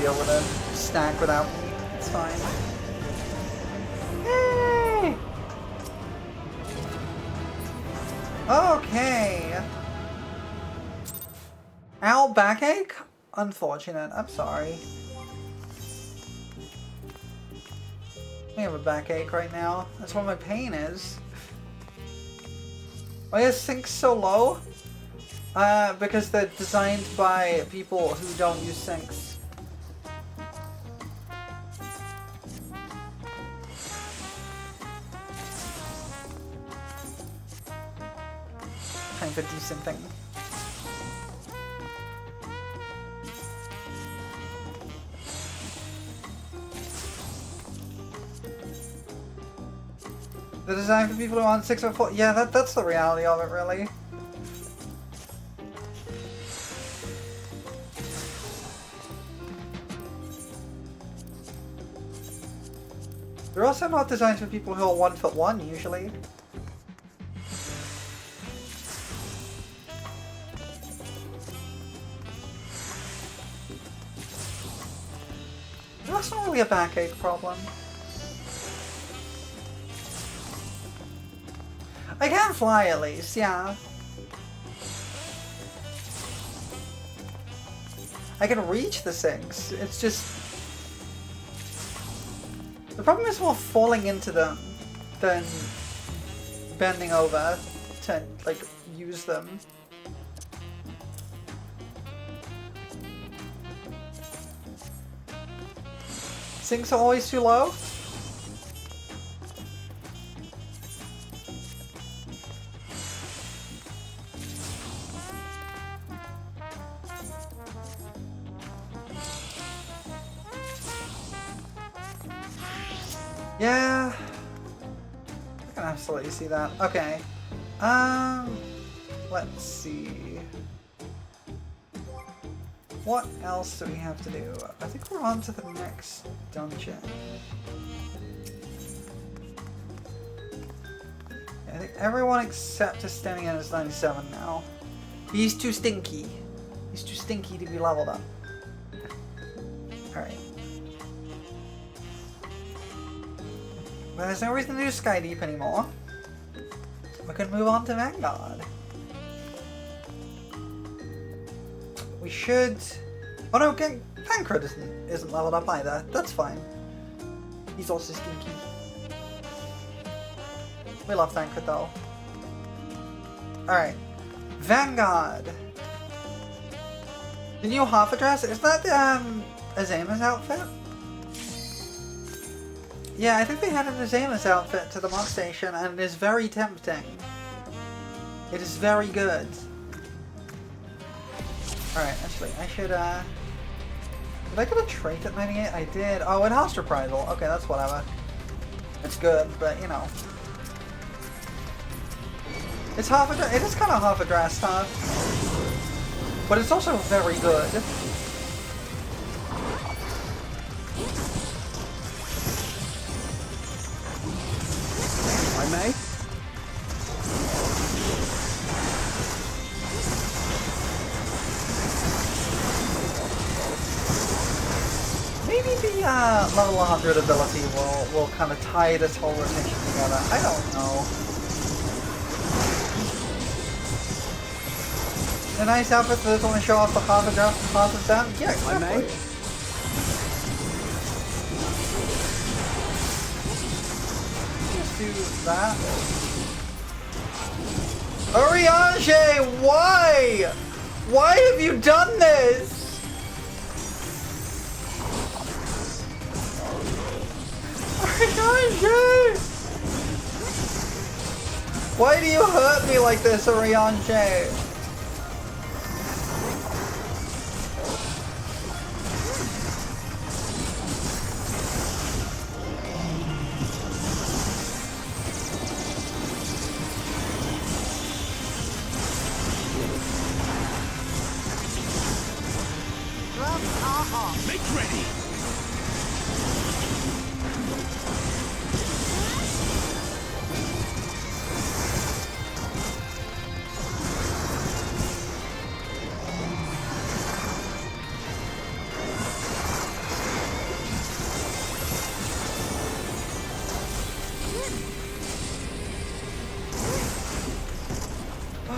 S1: be able to stack without me. It's fine. Yay! Okay. Ow, backache? Unfortunate. I'm sorry. I have a backache right now. That's what my pain is. Why is sinks so low? Because they're designed by people who don't use sinks. Kind of a decent thing. The design for people who want 604. Yeah, that's the reality of it, really. They're also not designed for people who are 1'1" usually. That's not really a backache problem. I can fly at least, yeah. I can reach the sinks. It's just... The problem is more falling into them than bending over to, like, use them. Sinks are always too low? Yeah, I can absolutely see that. Okay, let's see. What else do we have to do? I think we're on to the next dungeon. I think everyone except Estinian is 97 now. He's too stinky. He's too stinky to be leveled up. Alright. But there's no reason to do Sky Deep anymore. We can move on to Vanguard. We should... Oh no, Tancred isn't leveled up either. That's fine. He's also stinky. We love Tancred though. Alright. Vanguard. The new half dress? Is that Azema's outfit? Yeah, I think they had an Azema's outfit to the mod station, and it is very tempting. It is very good. Alright, actually, I should, did I get a trait at 98? I did. Oh, enhanced reprisal. Okay, that's whatever. It's good, but, you know. It's half a dress. It is kind of half a dress stuff. But it's also very good.
S3: I may?
S1: Maybe the level 100 ability will kind of tie this whole rotation together. I don't know. A nice outfit for this only show off the half of them? Yeah, exactly.
S3: I may?
S1: Just do that. Oriange, why? Why have you done this? Oriange! Why do you hurt me like this, Oriange?
S2: Make ready!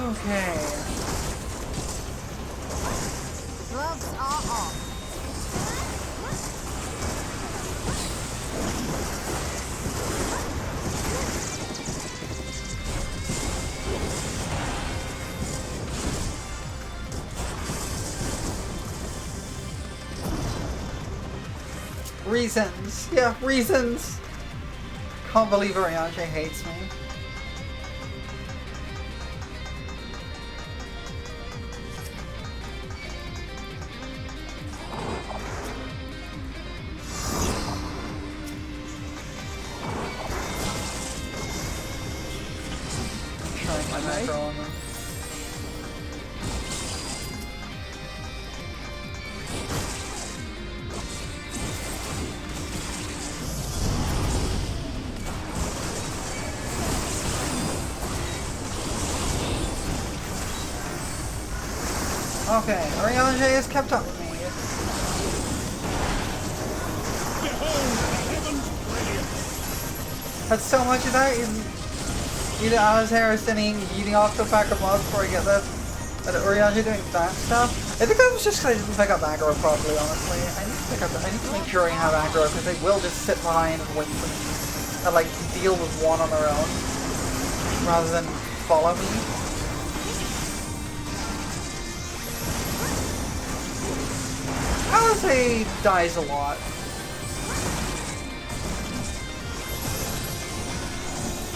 S1: Okay.
S4: Gloves are off.
S1: Reasons. Yeah, reasons. Can't believe Oriange hates me. Trying my macro on them. Okay, Oriange has kept up with me. Had so much of that in either Alistair or Sinning eating off the pack of mobs before I get that Oriange doing that stuff. I think that was just because I didn't pick up aggro properly, honestly. I need to pick up I need to make sure I have aggro because they will just sit behind and wait for me and like deal with one on their own rather than follow me. Alistair dies a lot.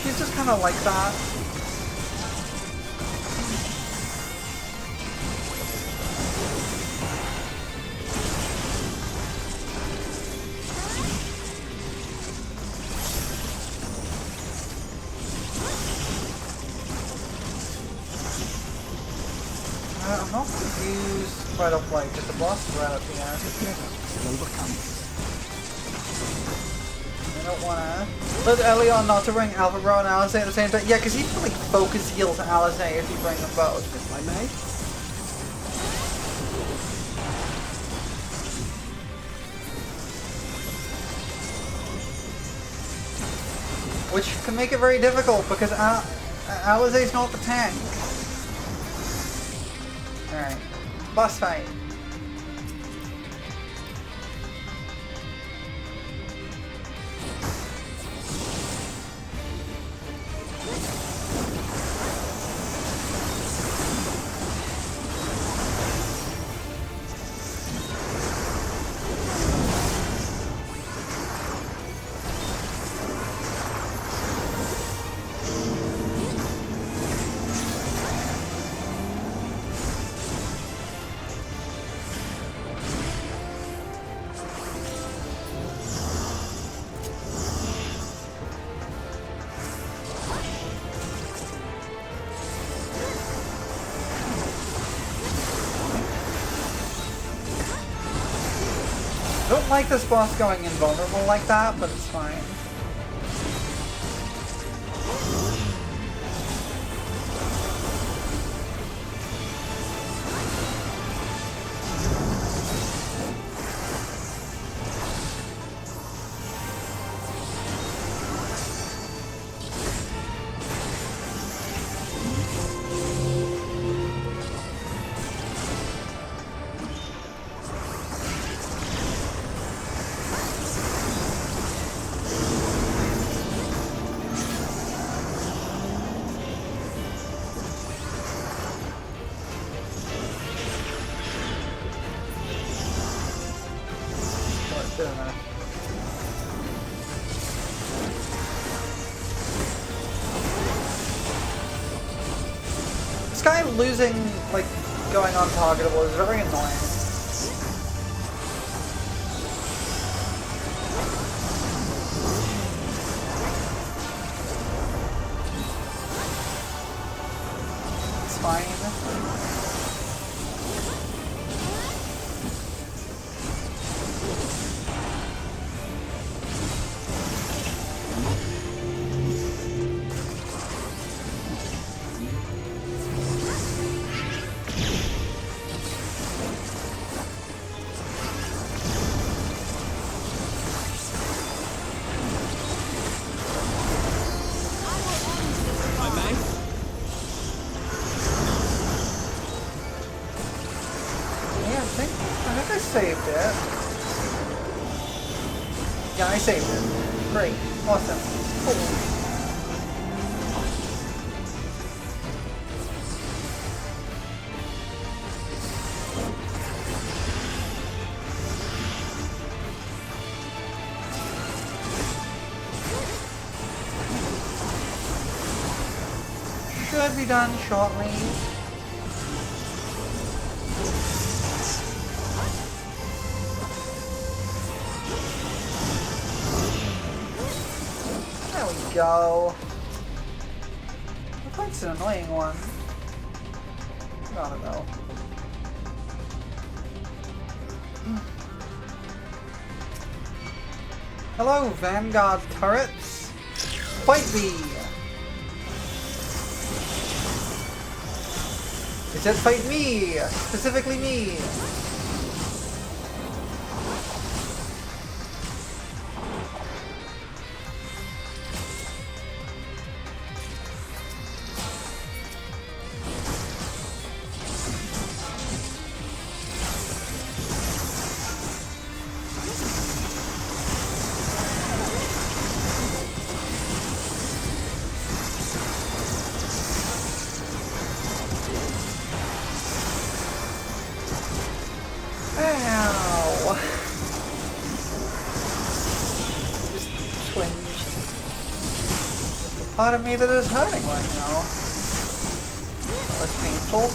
S1: She's just kind of like that. I'm not confused right up like the boss right at the end. I don't wanna let Elion not to bring Alpha Bro and Alistair at the same time. Yeah, because he can like focus heals Alistair if you bring them both.
S3: If I may.
S1: Which can make it very difficult because Alistair's not the tank. Alright. Boss fight. I don't like this boss going invulnerable like that, but it's fine. This guy losing, like, going untargetable is very annoying. It's fine. it. Yeah, I saved it. Great. Awesome. Cool. Should be done shortly. There we go. The fight's an annoying one. Got it though. Hello, Vanguard turrets. Fight me! It said fight me! Specifically me! Ow! Just twinged. The part of me that is hurting right now. That's painful.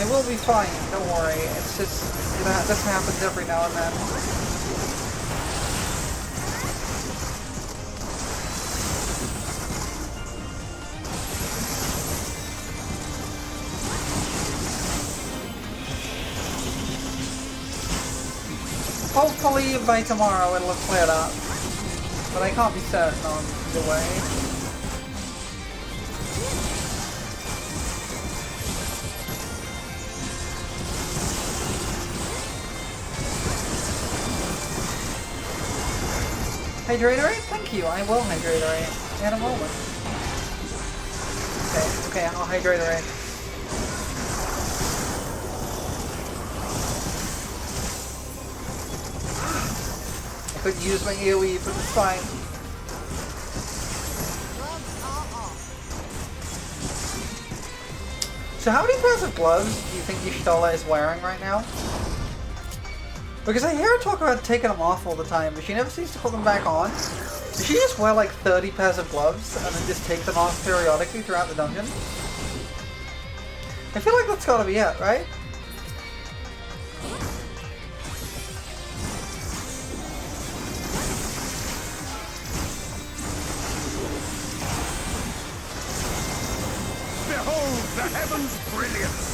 S1: It will be fine, don't worry. It's just, this happens every now and then. Hopefully by tomorrow it'll have cleared up, but I can't be certain on either way. Hydratorate? Thank you, I will hydratorate in a moment. Okay, I'll hydratorate. Could use my AoE, but it's fine. So how many pairs of gloves do you think Y'shtola is wearing right now? Because I hear her talk about taking them off all the time, but she never seems to put them back on. Does she just wear like 30 pairs of gloves and then just take them off periodically throughout the dungeon? I feel like that's gotta be it, right?
S2: Behold the heavens' brilliance!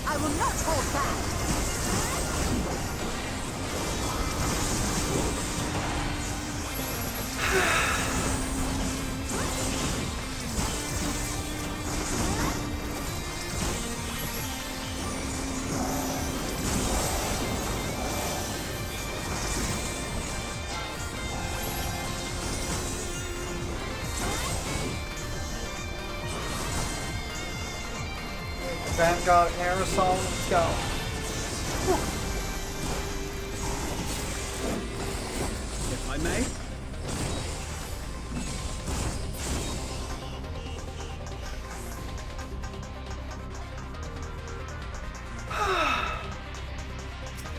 S4: I will not hold back.
S1: Vanguard aerosol, let's go.
S3: If I may.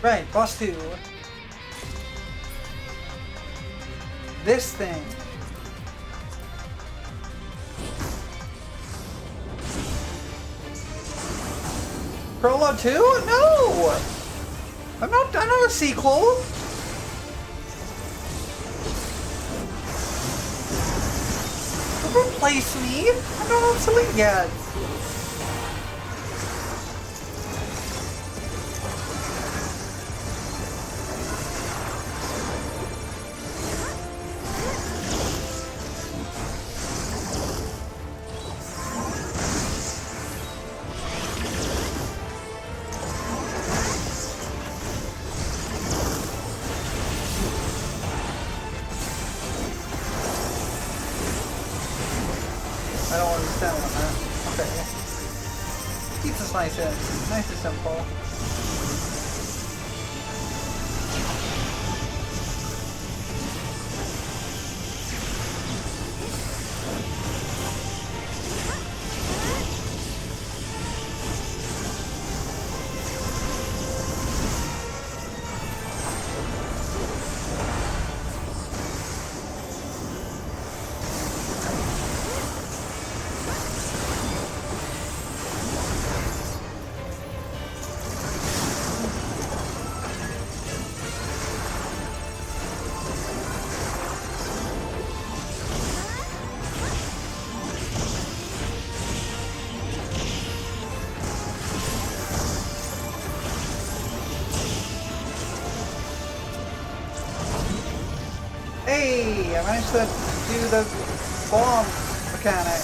S1: Right, boss 2. This thing. Prologue 2? No! I'm not a sequel. replace me? I'm not obsolete yet. I don't understand on that. Okay. Keeps us nice and simple. Hey, I managed to do the bomb mechanic.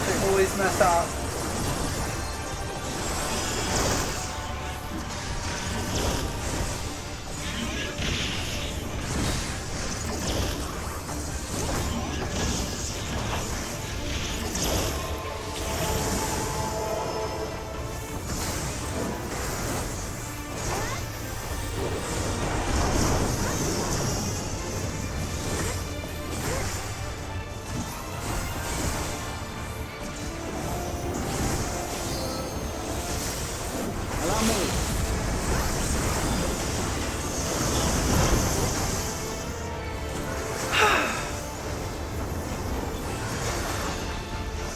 S1: They always mess up.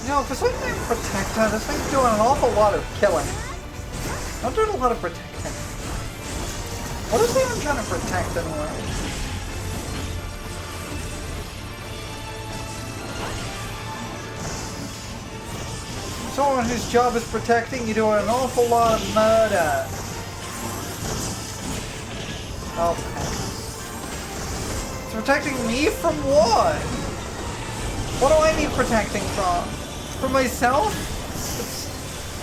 S1: You know, for something like Protector, this thing's doing an awful lot of killing. Not doing a lot of protecting. What is it even trying to protect anyway? Someone whose job is protecting, you're doing an awful lot of murder. Okay. It's protecting me from what? What do I need protecting from? From myself?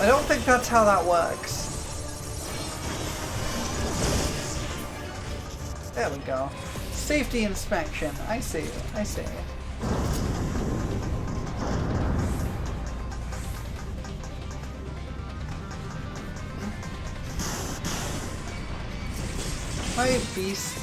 S1: I don't think that's how that works. There we go. Safety inspection. I see. I see. My beasts.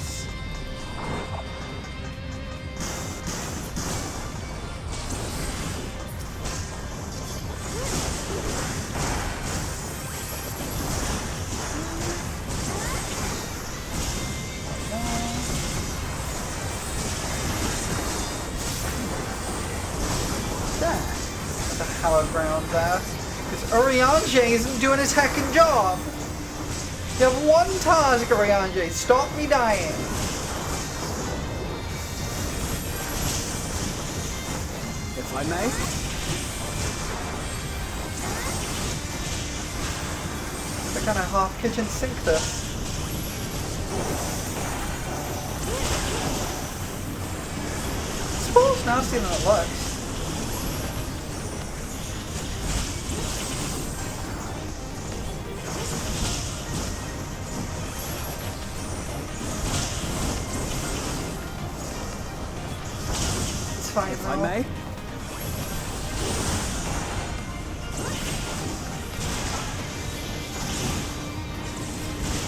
S1: Hallowed ground there. Because Urianger isn't doing his heckin' job. You have one task, Urianger. Stop me dying.
S3: If I may.
S1: I kind of half kitchen sink this. I suppose it's nastier than it looks. Fine,
S3: If I may.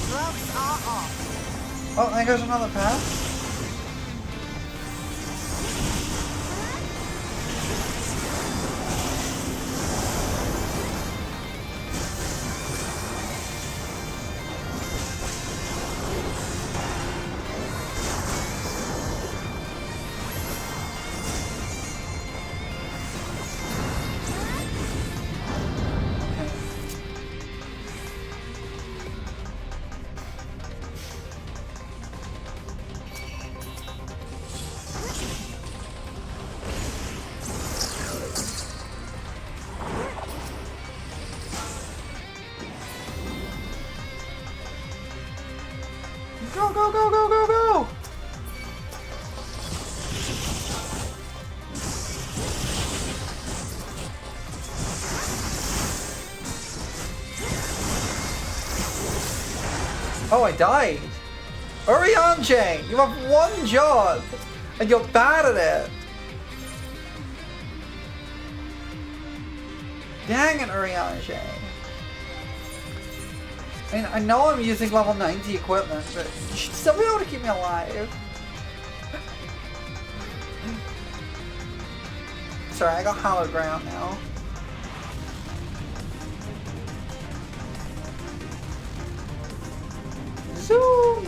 S4: Gloves are off.
S1: Oh, there goes another path. Oh, I died. Urianger, you have one job, and you're bad at it. Dang it, Urianger. I mean, I know I'm using level 90 equipment, but you should still be able to keep me alive. Sorry, I got hallowed ground now. Zoom!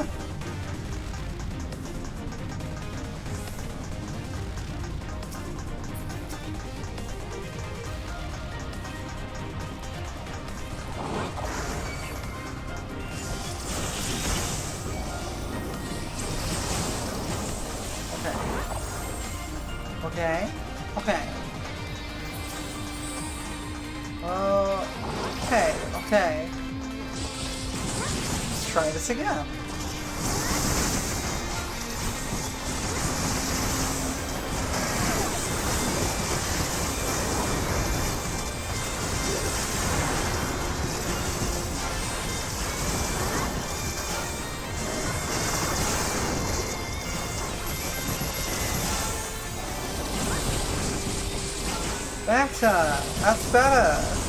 S1: Okay. Okay. Okay. Okay. Let's try this again. Better! That's better!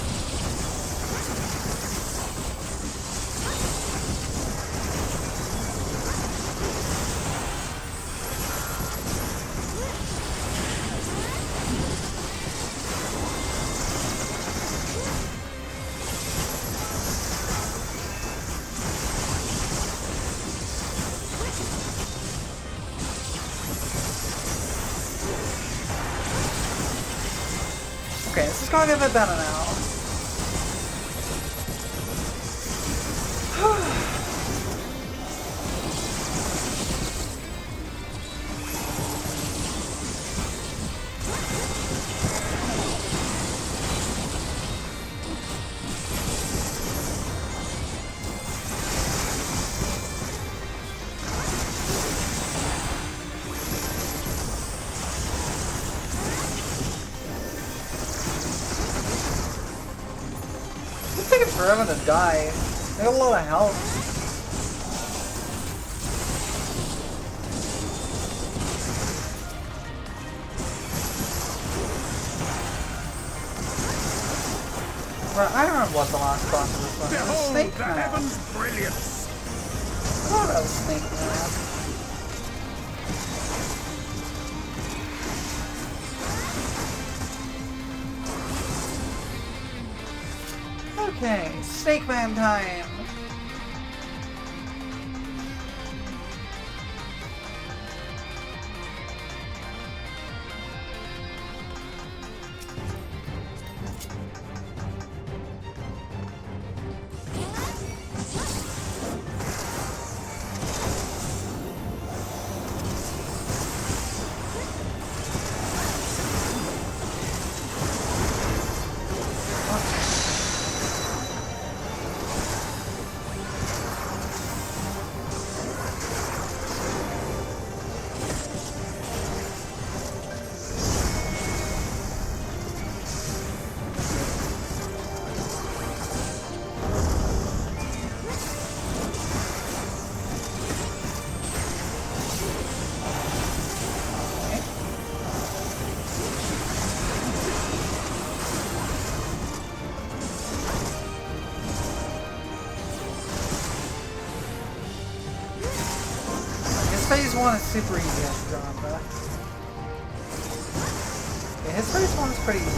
S1: Okay, this is going a bit better now. It's taking forever to die. They got a lot of health. Right, I don't remember what the last boss of this one was. It was
S2: Behold
S1: Snake
S2: the
S1: Man.
S2: heavens' brilliance!
S1: I thought that was Snake Man. Okay, Snake Man time! Phase 1 is super easy as Drama. Yeah, his phase 1 is pretty easy.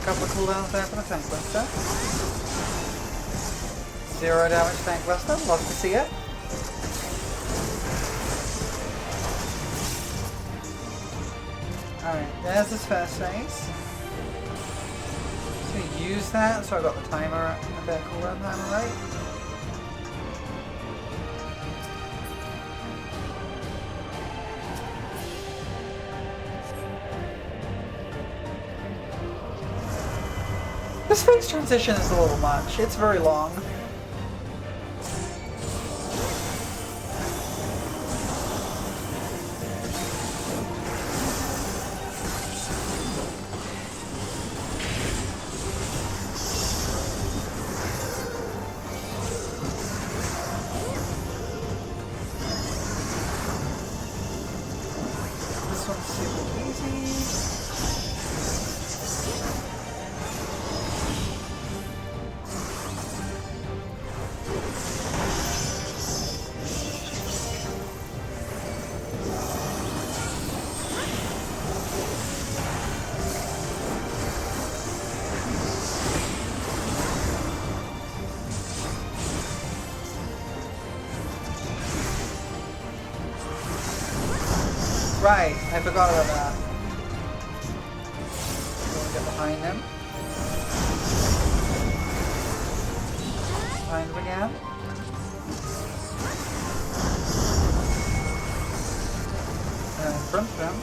S1: Couple of cooldowns there for the Tank Buster. 0 damage Tank Buster, love to see it. Alright, there's his first phase. Just gonna use that so I got the timer, the cooldown timer right. This phase transition is a little much. It's very long. This one's super easy. Right, I forgot about that. We'll get behind him. Behind him again. And in front of him.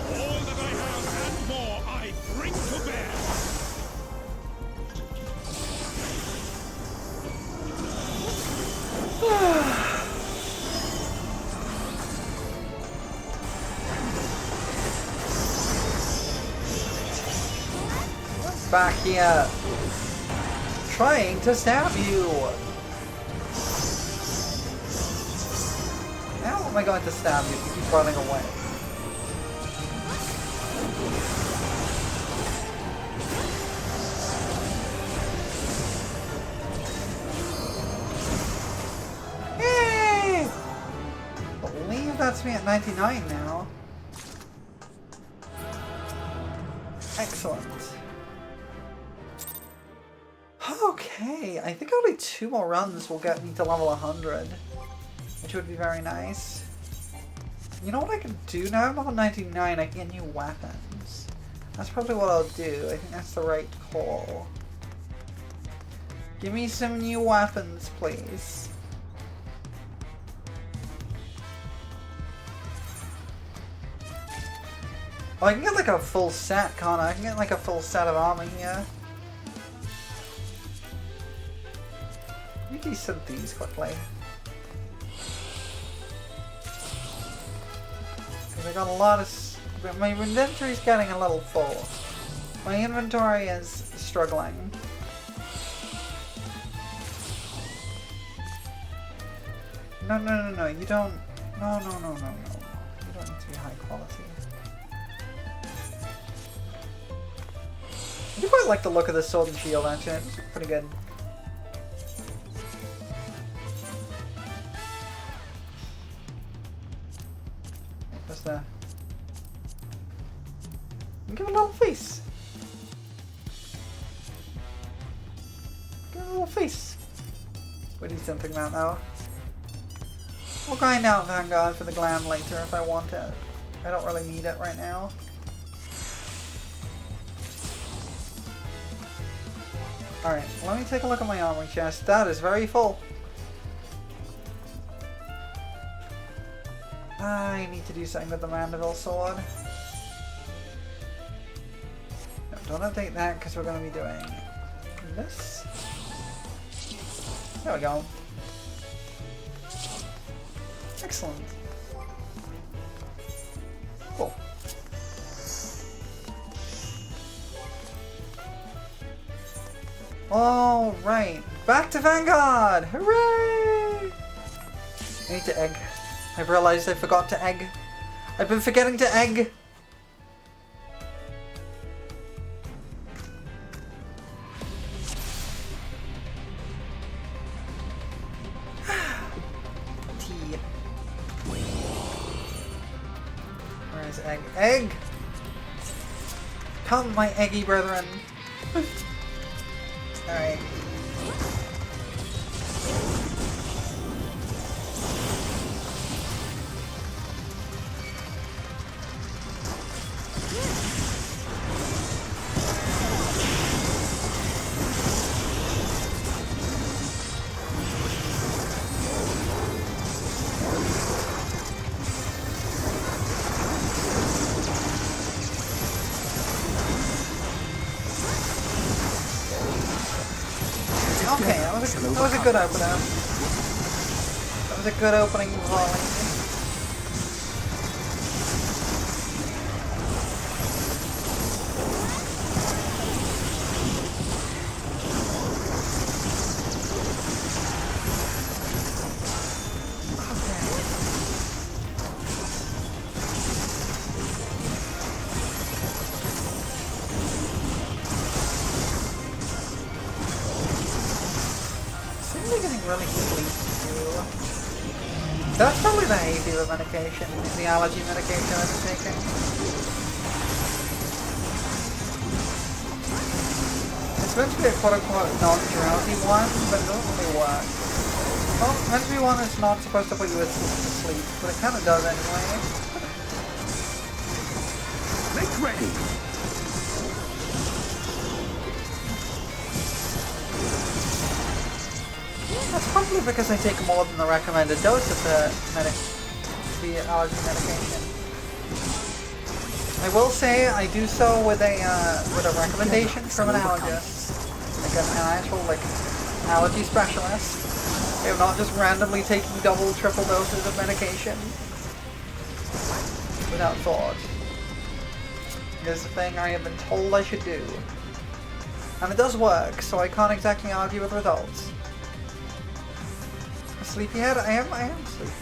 S2: All that I have and more I bring to bear.
S1: Back here. Trying to stab you. How am I going to stab you if you keep running away? Yay! I believe that's me at 99 now. Excellent. Okay, I think only 2 more runs will get me to level 100, which would be very nice. You know what I can do now? I'm level 99, I can get new weapons. That's probably what I'll do. I think that's the right call. Give me some new weapons, please. Oh, I can get like a full set, can't I? I can get like a full set of armor here. Let me decent these quickly. Because I got a lot of... My inventory's getting a little full. My inventory is struggling. No, you don't... No. You don't need to be high quality. I do quite like the look of the sword and shield, actually. It's pretty good. What's that? Give it a little face. Give it a little face. What do you think about now? We'll grind out Vanguard for the glam later if I want it. I don't really need it right now. Alright, let me take a look at my armory chest. That is very full. I need to do something with the Mandeville sword. No, don't update that because we're going to be doing this. There we go. Excellent. Cool. Alright, back to Vanguard! Hooray! I need to egg. I've realized I forgot to egg. I've been forgetting to egg! Tea. Where is egg? Egg! Come, my eggy brethren! Alright. That was a good opener. That was a good opening volley. Really sleepy too. That's probably the hay fever medication, the allergy medication I've been taking. It's meant to be a quote-unquote non-drowsy one, but it doesn't really work. Well, it's meant to be one that's not supposed to put you to sleep, but it kind of does anyway.
S2: Make ready!
S1: That's probably because I take more than the recommended dose of the allergy medication. I will say I do so with a recommendation from an allergist, like an actual allergy specialist. I'm not just randomly taking double, triple doses of medication without thought. It is a thing I have been told I should do, and it does work, so I can't exactly argue with results. Sleepyhead? I am sleepy.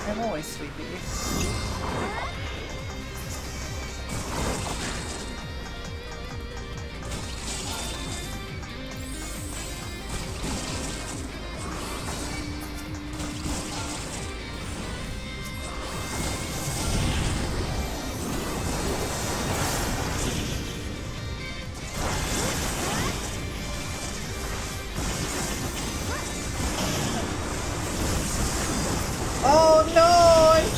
S1: I'm always sleepy.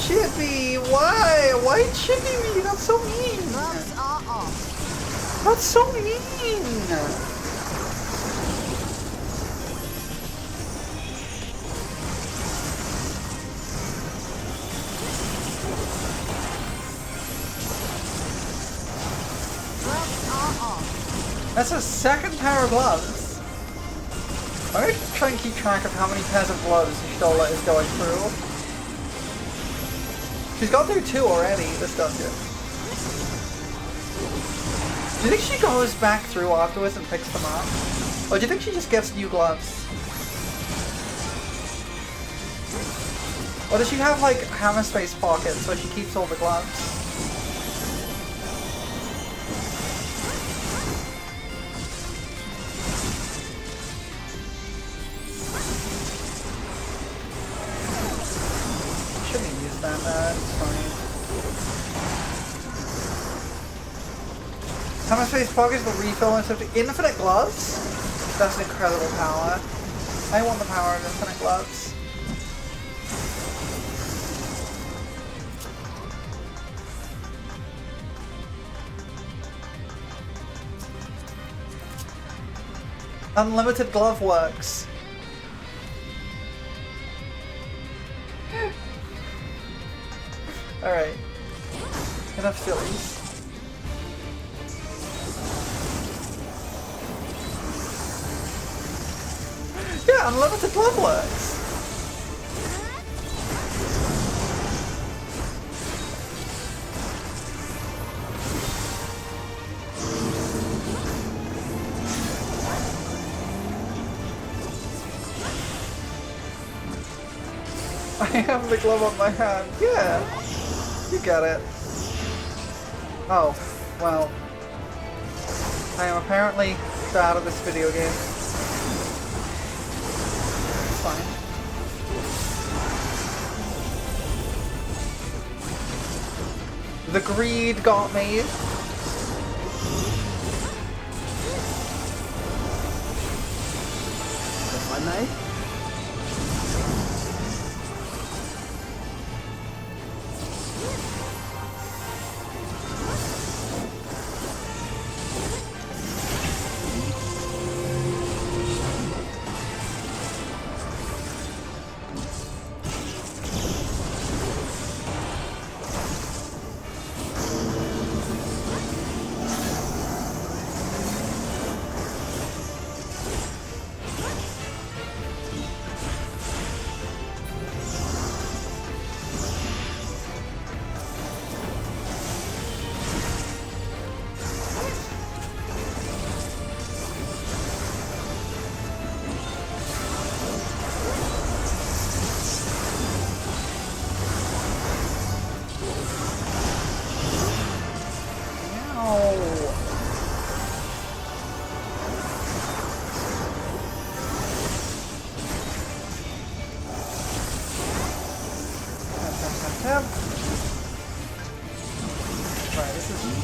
S1: Chippy, why? Why chippy me? That's so mean.
S4: Gloves are off.
S1: That's so mean.
S4: Gloves are off.
S1: That's a second pair of gloves. I'm gonna try and keep track of how many pairs of gloves Stola is going through. She's gone through 2 already, this dungeon. Do you think she goes back through afterwards and picks them up? Or do you think she just gets new gloves? Or does she have hammer space pockets where she keeps all the gloves? Hammer space pockets the refill instead of infinite gloves? That's an incredible power. I want the power of infinite gloves. Unlimited glove works. Alright. Enough sillies. Yeah, unlimited glove works. I have the glove on my hand. Yeah. You get it. Oh, well. I am apparently bad at this video game. Fine. The greed got me.
S3: If I may.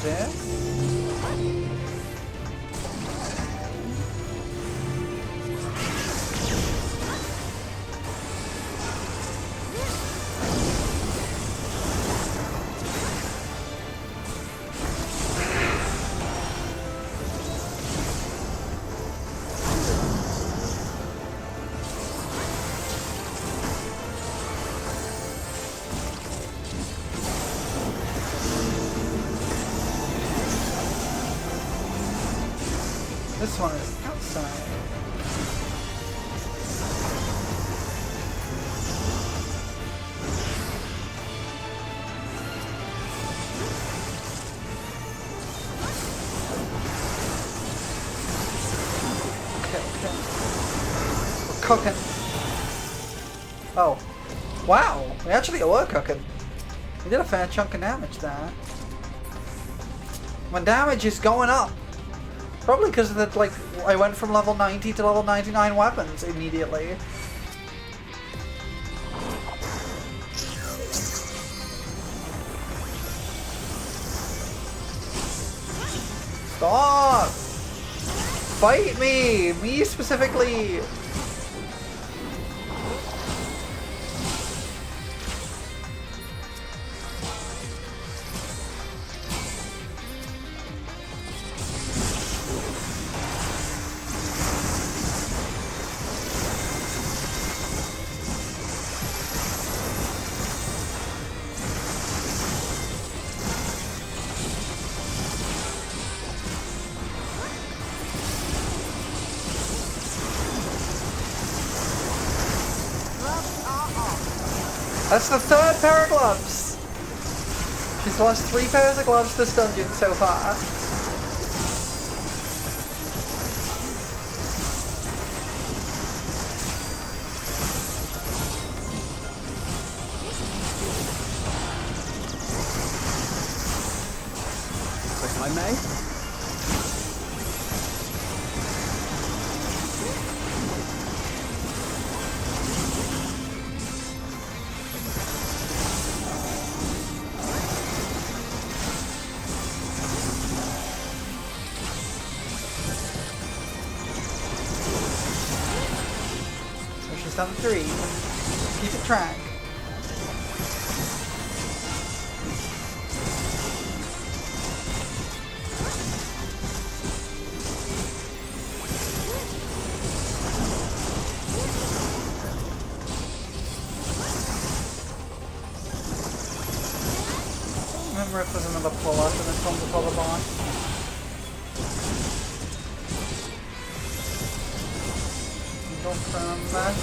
S1: here. This one is outside. Okay. We're cooking. Oh. Wow! We actually were cooking. We did a fair chunk of damage there. My damage is going up. Probably because of the, like, I went from level 90 to level 99 weapons immediately. Stop! Fight me! Me specifically! That's the third pair of gloves! She's lost 3 pairs of gloves this dungeon so far.
S3: If I may.
S1: Done 3. Keep it track. Remember if there's another pull-up and then come to pull the bond. Don't remember.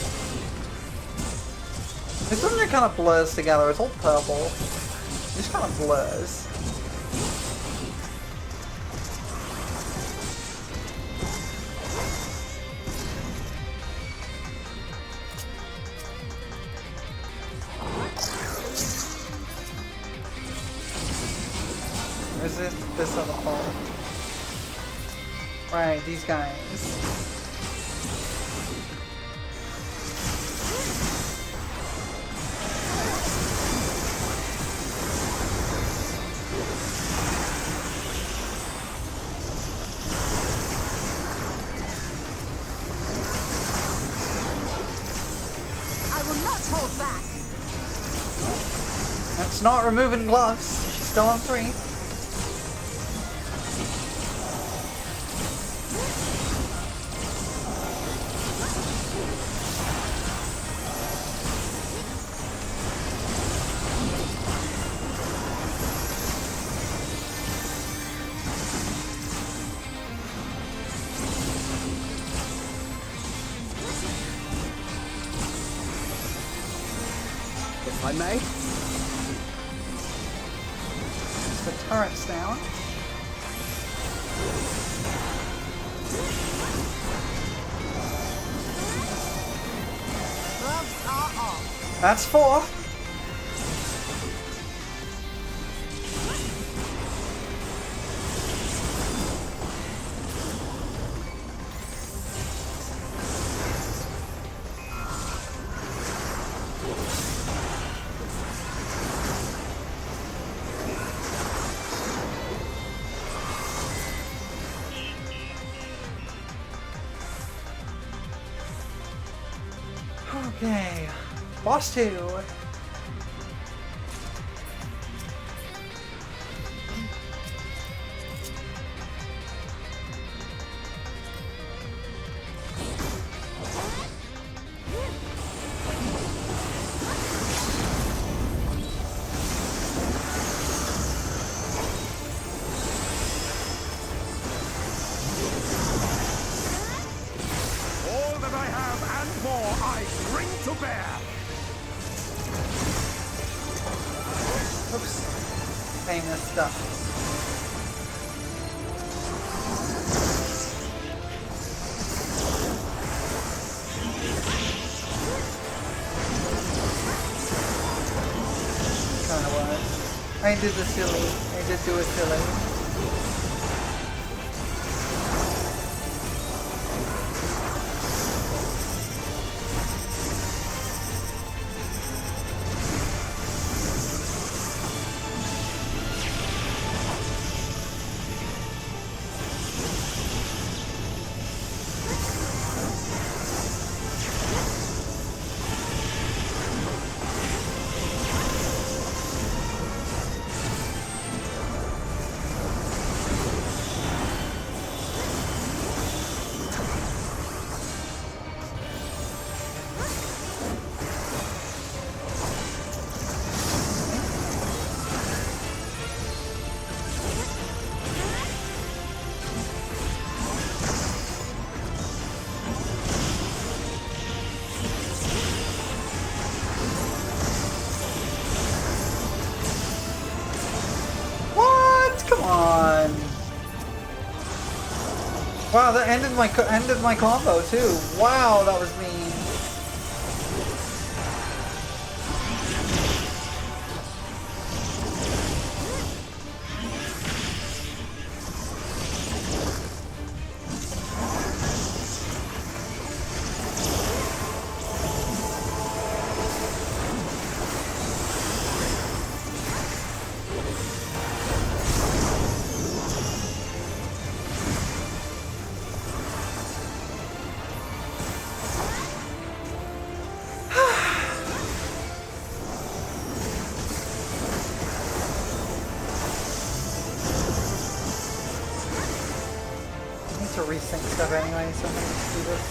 S1: This dungeon kind of blurs together, it's all purple. It just kind of blurs. Where's this other hole? Right, these guys. That's not removing gloves. She's still on 3.
S3: If I may.
S1: The turret's down.
S4: Gloves are off.
S1: That's 4. Okay. Boss 2.
S2: All that I have and more I bring to bear.
S1: Oops. Famous stuff. Kinda was. I did the silly. I did do it silly. Come on! Wow, that ended my combo too. Wow, that was mean. To resync stuff anyway, so I'm gonna just do this.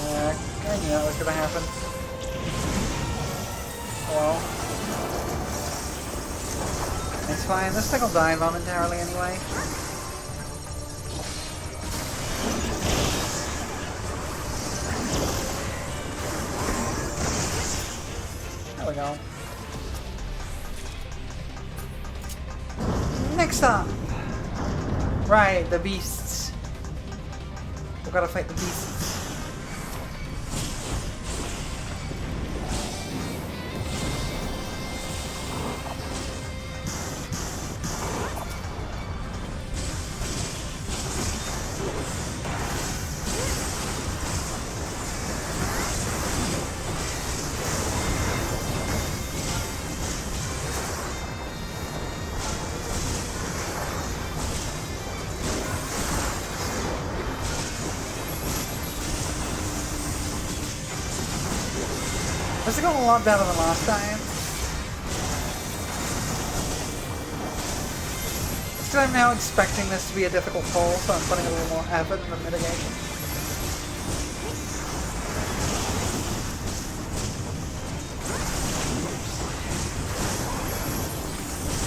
S1: Yeah, I knew that was gonna happen. Well, it's fine. This thing will die momentarily anyway. There we go. Next up! Right, the beasts. We've got to fight the beasts. This is going a lot better than last time. It's because I'm now expecting this to be a difficult pull, so I'm putting a little more effort in the mitigation.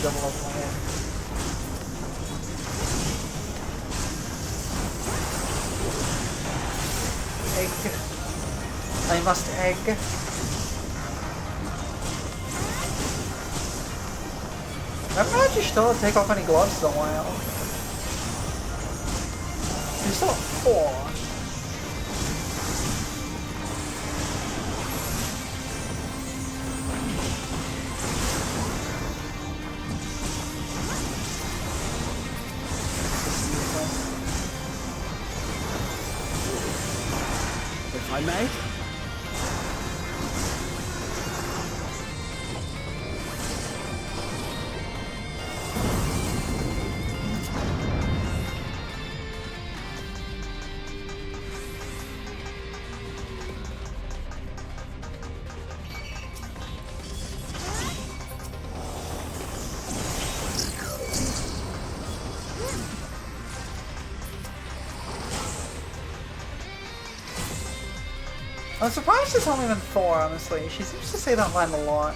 S1: Double up my head. Egg. I must egg. I'm not actually still take off any gloves for a while. You're still at 4.
S3: I may?
S1: I'm surprised it's only been 4, honestly. She seems to say that line a lot.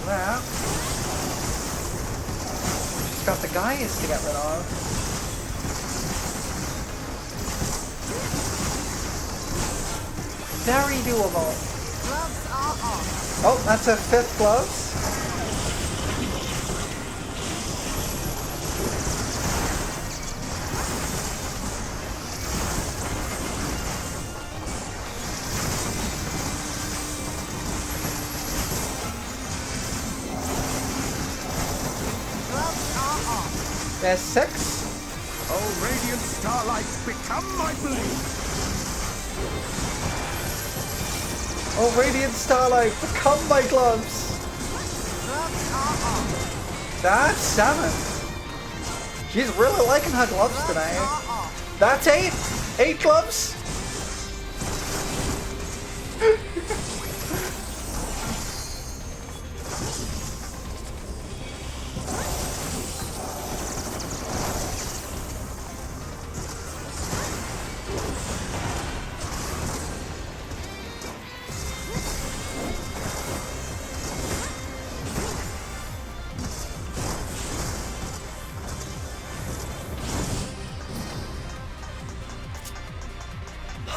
S1: That. She's got the guys to get rid of. Very doable.
S4: Gloves are off.
S1: Oh, that's a 5th gloves.
S4: Gloves are off.
S1: There's 6.
S2: Oh, radiant starlight, become my blade!
S1: Oh, Radiant Starlight, become my gloves.
S4: Gloves are off.
S1: That's 7. She's really liking her gloves
S4: Gloves
S1: today.
S4: are off.
S1: That's 8. 8 gloves.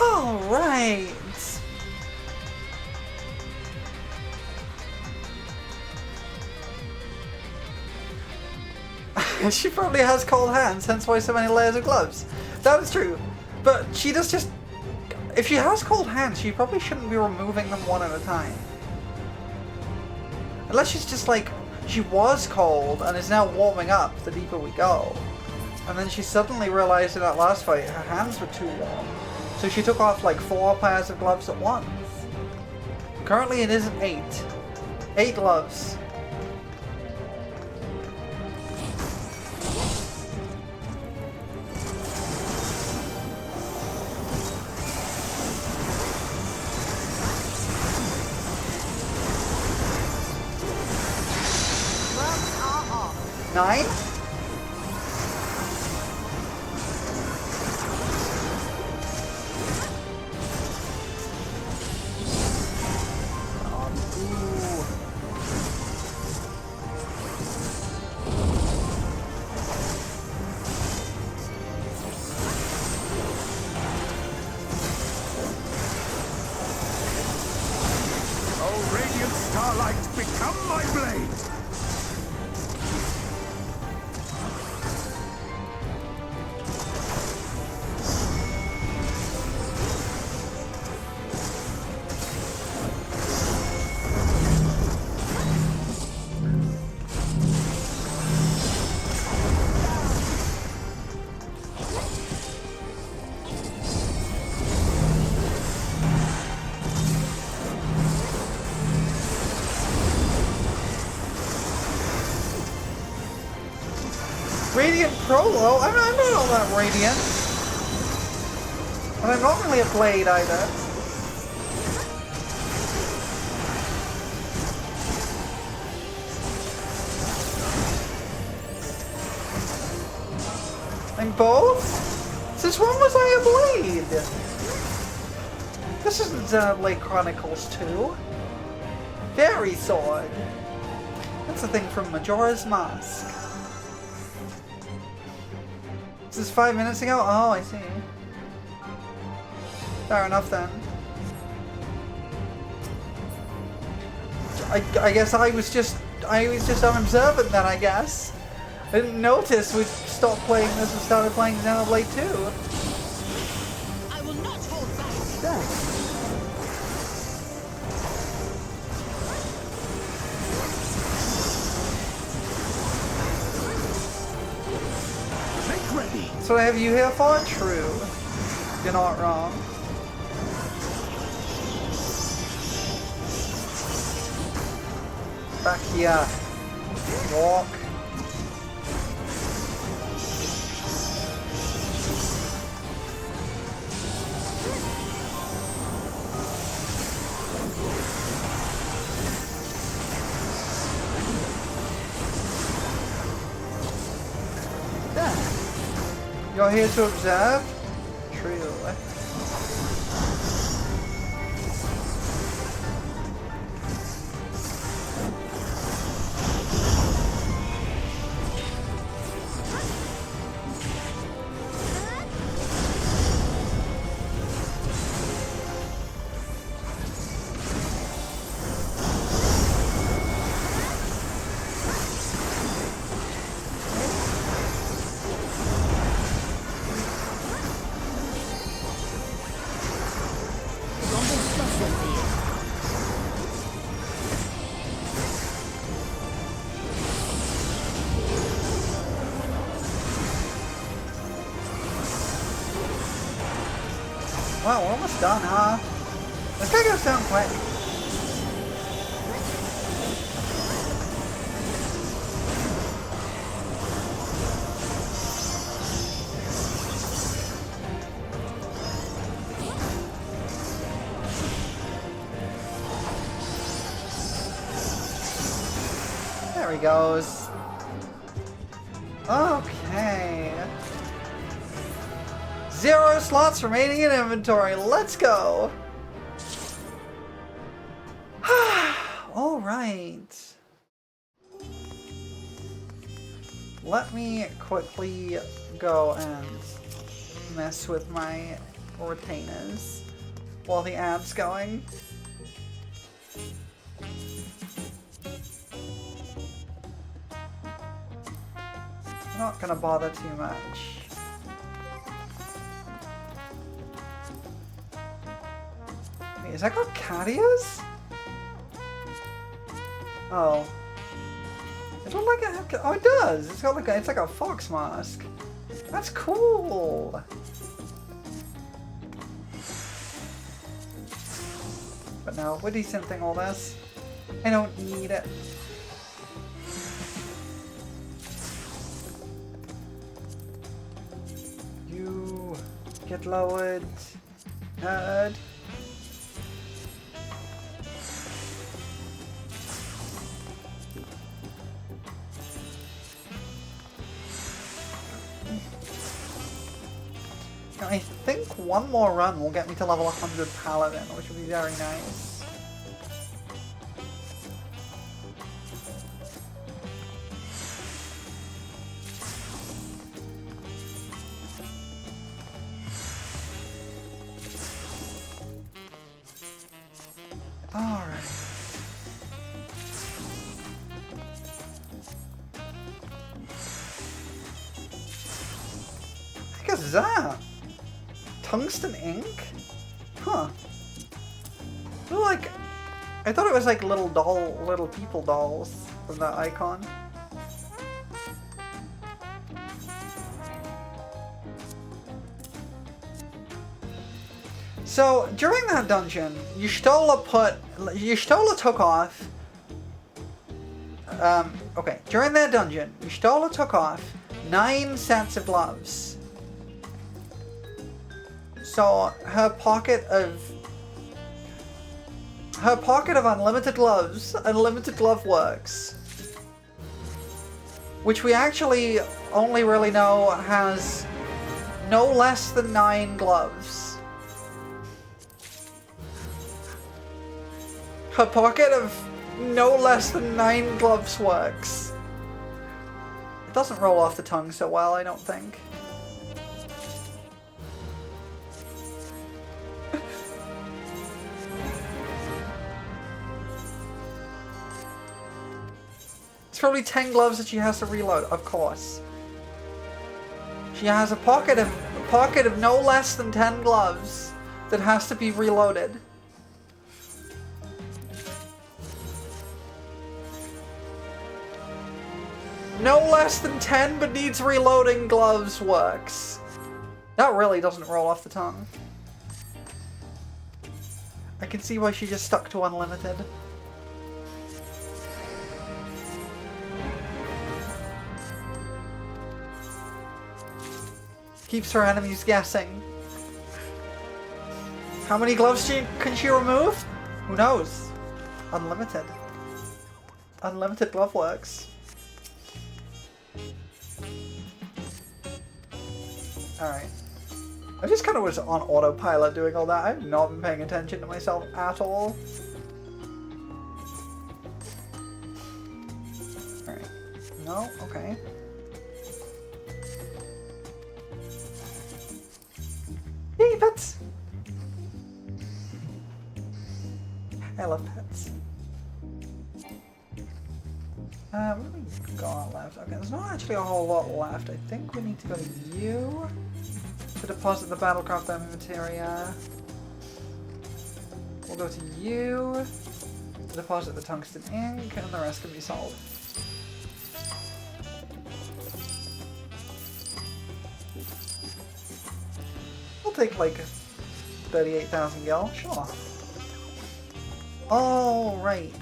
S1: All right. She probably has cold hands, hence why so many layers of gloves. That is true. But she does just... If she has cold hands, she probably shouldn't be removing them one at a time. Unless she's just like... She was cold and is now warming up the deeper we go. And then she suddenly realized in that last fight her hands were too warm. So she took off like 4 pairs of gloves at once. Currently it is an 8. 8 gloves.
S4: Gloves are off.
S1: 9.
S2: Oh, radiant starlight, become my blade!
S1: Radiant Prolo? I'm not all that radiant. And I'm not really a blade either. I'm both? Since when was I a blade? This isn't Xenoblade Chronicles 2. Fairy Sword. That's the thing from Majora's Mask. Is this 5 minutes ago? Oh, I see. Fair enough then. I guess I was just unobservant then, I guess. I didn't notice we stopped playing this and started playing Xenoblade 2.
S4: I will not hold back.
S3: There.
S2: Make ready.
S1: That's what I have you here for? True. You're not wrong. Back here. Walk.
S3: There.
S1: You're here to observe? True.
S4: Something special for you.
S1: Wow, we're almost done, huh? This guy goes down quick. There he goes. Okay. 0 slots remaining in inventory. Let's go. All right. Let me quickly go and mess with my retainers while the ad's going. I'm not gonna bother too much. Wait, is that got cat ears? Oh. It looks like a, oh, it does. It's got like a, it's like a fox mask. That's cool. But no, we're decenting all this. I don't need it. You get lowered, nerd. I think one more run will get me to level 100 Paladin, which would be very nice. Alright. What the heck is that? Tungsten ink? Huh. They're like, I thought it was like little people dolls from that icon. So during that dungeon, Y'shtola took off. Okay, during that dungeon, Y'shtola took off 9 sets of gloves. So her pocket of unlimited gloves, unlimited glove works, which we actually only really know has no less than 9 gloves. Her pocket of no less than 9 gloves works. It doesn't roll off the tongue so well, I don't think. It's probably 10 gloves that she has to reload, of course. She has a pocket of no less than 10 gloves that has to be reloaded. No less than 10 but needs reloading gloves works. That really doesn't roll off the tongue. I can see why she just stuck to unlimited. Keeps her enemies guessing. How many gloves can she remove? Who knows? Unlimited. Unlimited glove works. Alright. I just kind of was on autopilot doing all that. I've not been paying attention to myself at all. Alright. No? Okay. Yay, pets! I love pets. What do we got left? Okay, there's not actually a whole lot left. I think we need to go to you to deposit the Battlecraft Diamond Materia. We'll go to you to deposit the Tungsten Ink, and the rest can be sold. We'll take like 38,000 gil, sure. All right.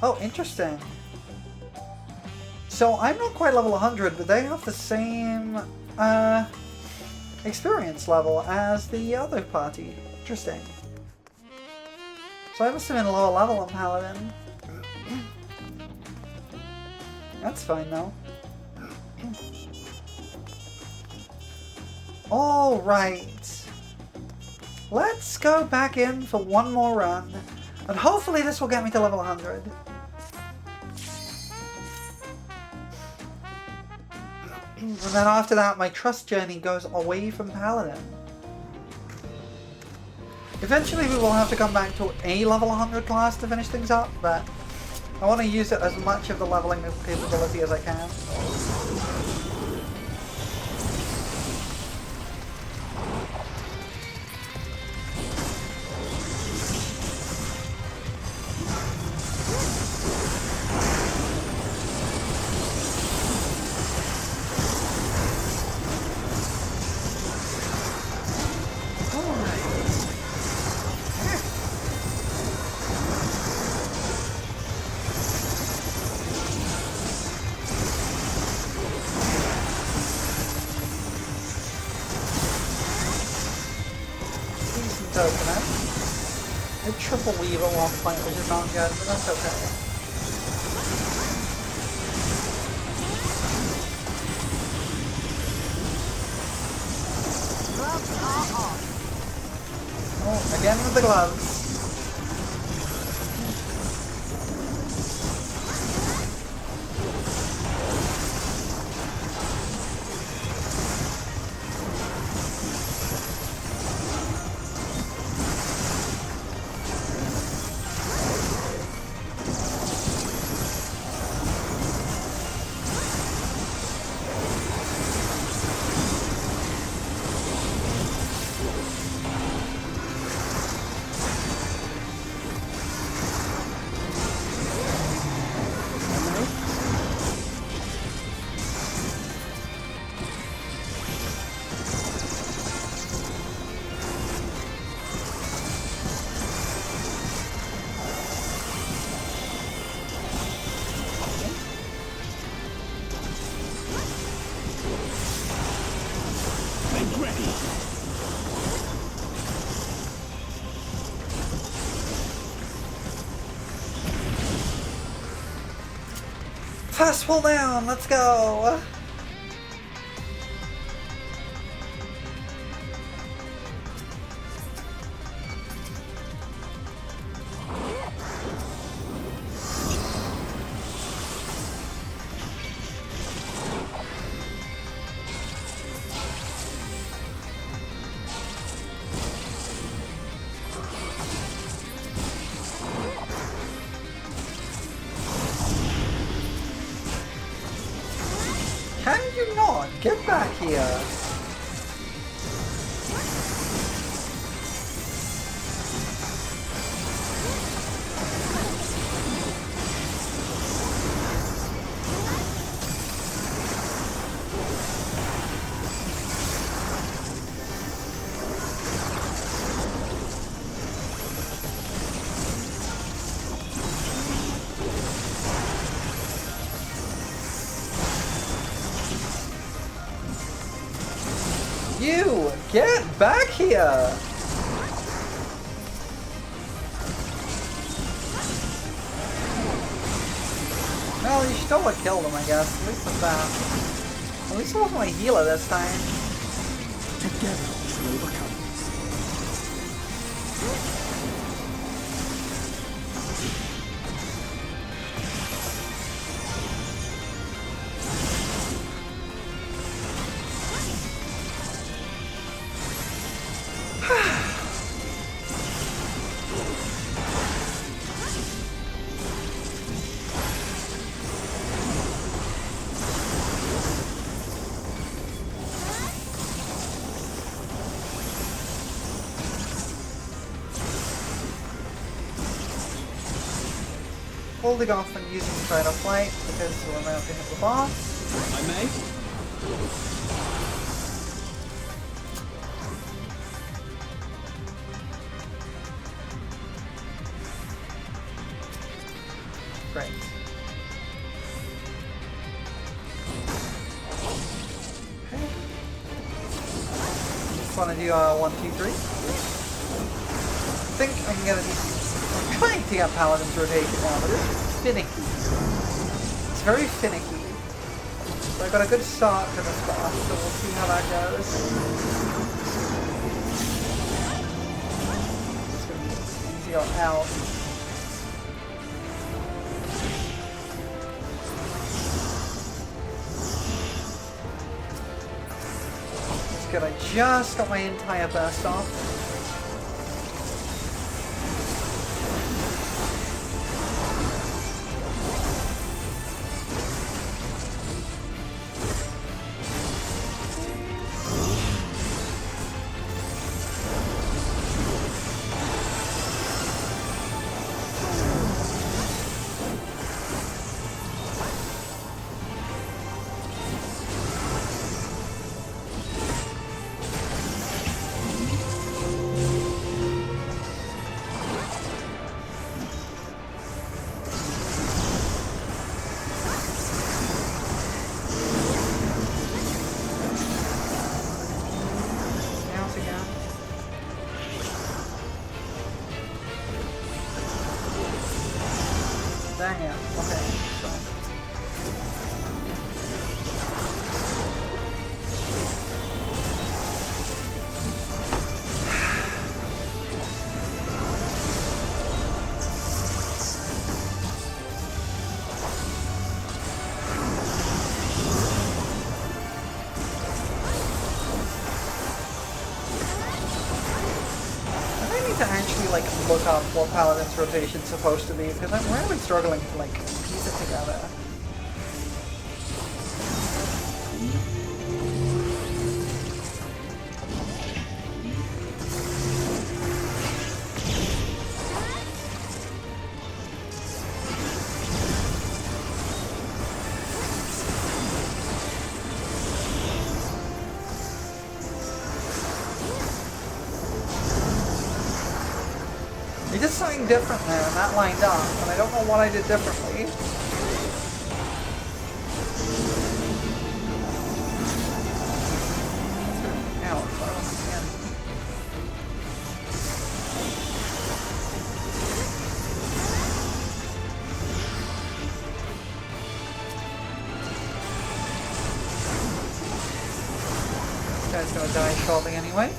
S1: Oh, interesting. So I'm not quite level 100, but they have the same experience level as the other party. Interesting. So I must have been lower level on Paladin. That's fine though. Alright. Let's go back in for one more run. And hopefully this will get me to level 100. And then after that, my trust journey goes away from Paladin. Eventually we will have to come back to a level 100 class to finish things up, but I want to use it as much of the leveling capability as I can. Triple weave at one point, which is not good, but that's okay.
S3: Gloves are on.
S1: Oh, again with the gloves. Fast pull down, let's go! back here. You! Get back here! Well, you still would kill them, I guess. At least with that. At least it wasn't my healer this time.
S3: Together we shall overcome this.
S1: Holding off on using Try to Flight because we're about to hit the boss.
S3: I may.
S1: Great. Okay. Just want to do 1, 2, 3. I think I can get a I'm trying to get Paladin's rotation now, but it's finicky. It's very finicky. So I got a good start to this boss, so we'll see how that goes. It's going to be easy on out. It's good, I just got my entire burst off. Dang it. Okay. So. To actually like look up what Paladin's rotation's supposed to be because I'm really struggling to like piece it together. He did something different there, and that lined up, and I don't know what I did differently. Ouch, I don't understand. This guy's gonna die shortly anyway.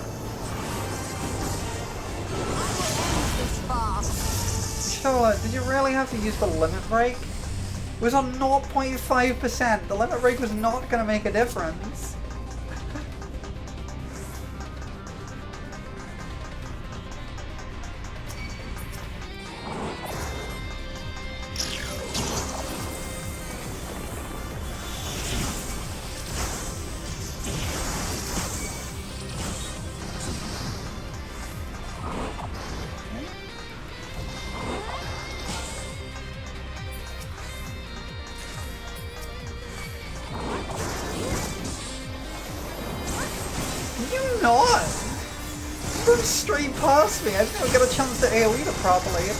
S1: Did you really have to use the limit break? It was on 0.5%. The limit break was not going to make a difference. not! You moved straight past me. I didn't even get a chance to AoE it properly.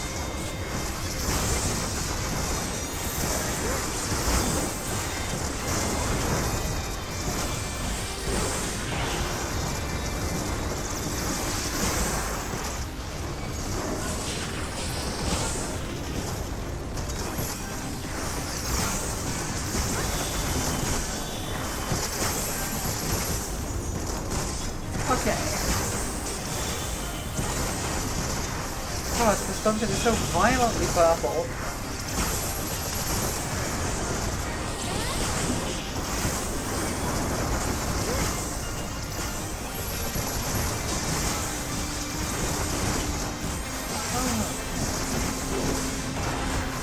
S1: Okay. God, this dungeon is so violently purple.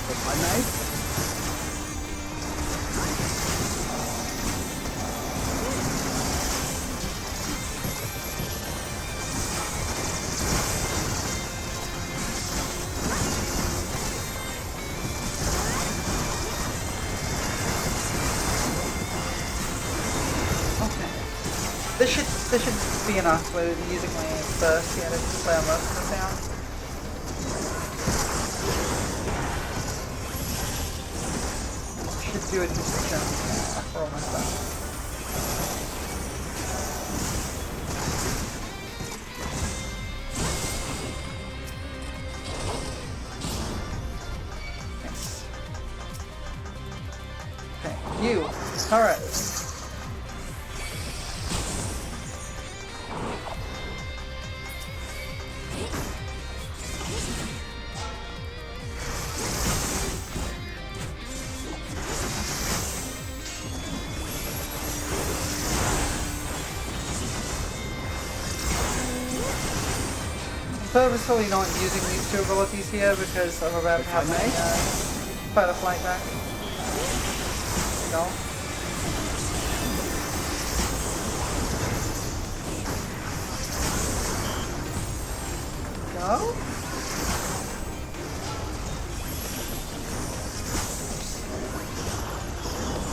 S3: If I may.
S1: This should be enough with using my burst here to clear most of this out. Should do a decent chunk. Yeah, we're almost done. Nice. Okay, you, turret. Purposefully not using these two abilities here because I'm about to have my fight or flight back. Go. Go.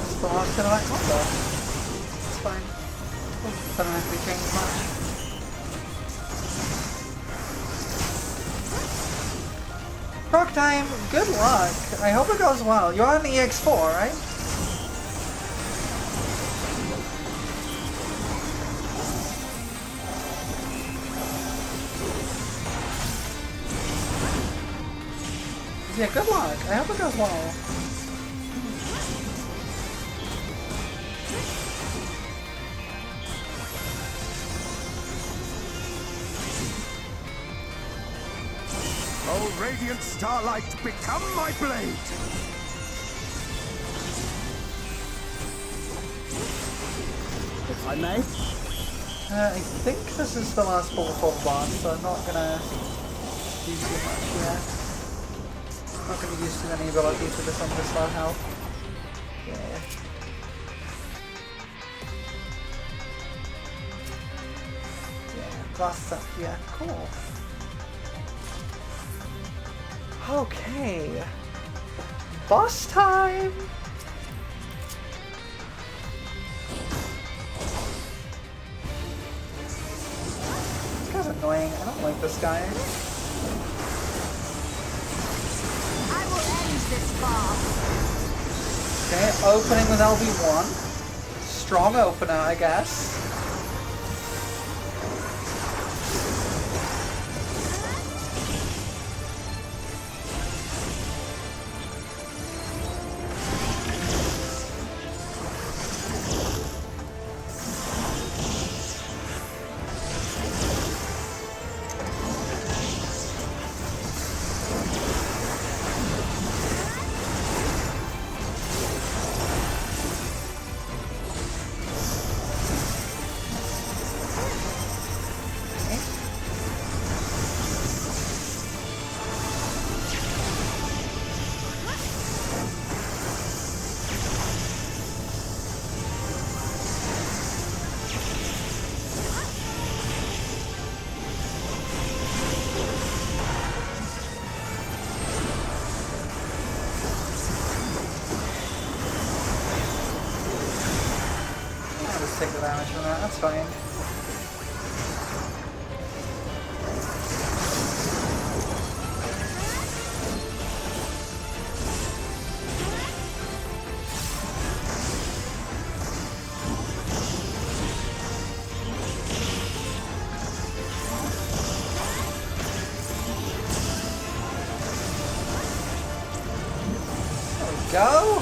S1: It's the last hit of that combo. It's fine. Doesn't have to be changed much. Proc time, good luck. I hope it goes well. You're on EX4, right? Yeah, good luck. I hope it goes well.
S2: Oh, radiant starlight, become my blade!
S3: If I may.
S1: I think this is the last full boss, so I'm not gonna do too much here. I'm not gonna use too many abilities with this on this low health. Yeah. Yeah, boss up here. Cool. Okay. Boss time! This guy's annoying. I don't like this guy.
S4: I will end this boss.
S1: Okay, opening with LB1. Strong opener, I guess. Take the damage from that, that's fine. go.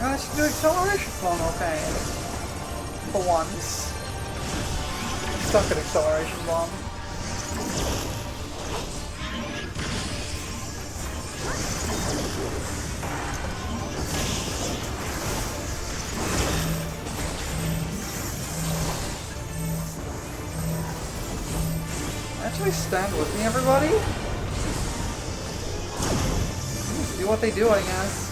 S1: I should do acceleration bomb, okay. For once. Stuck at acceleration bomb. Actually stand with me, everybody? Just do what they do, I guess.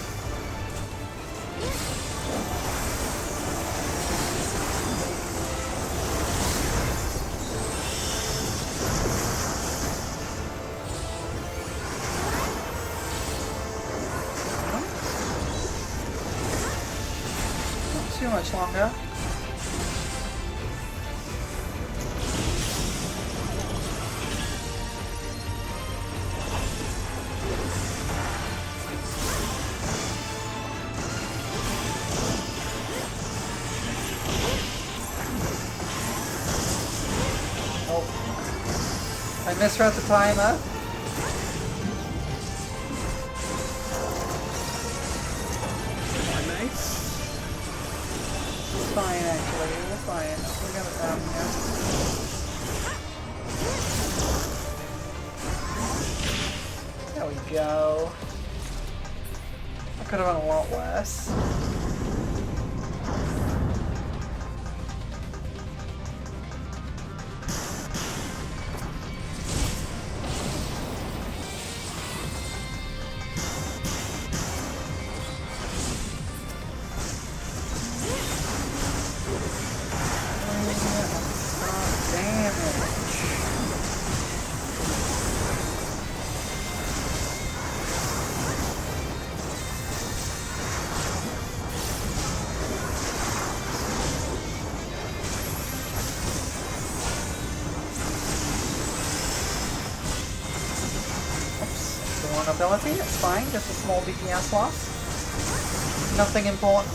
S1: Not too much longer. I misread the timer.
S3: I may.
S1: It's fine, actually. We're fine. We got it down here. There we go. That could have been a lot worse. Ability, it's fine, just a small DPS loss. Nothing important.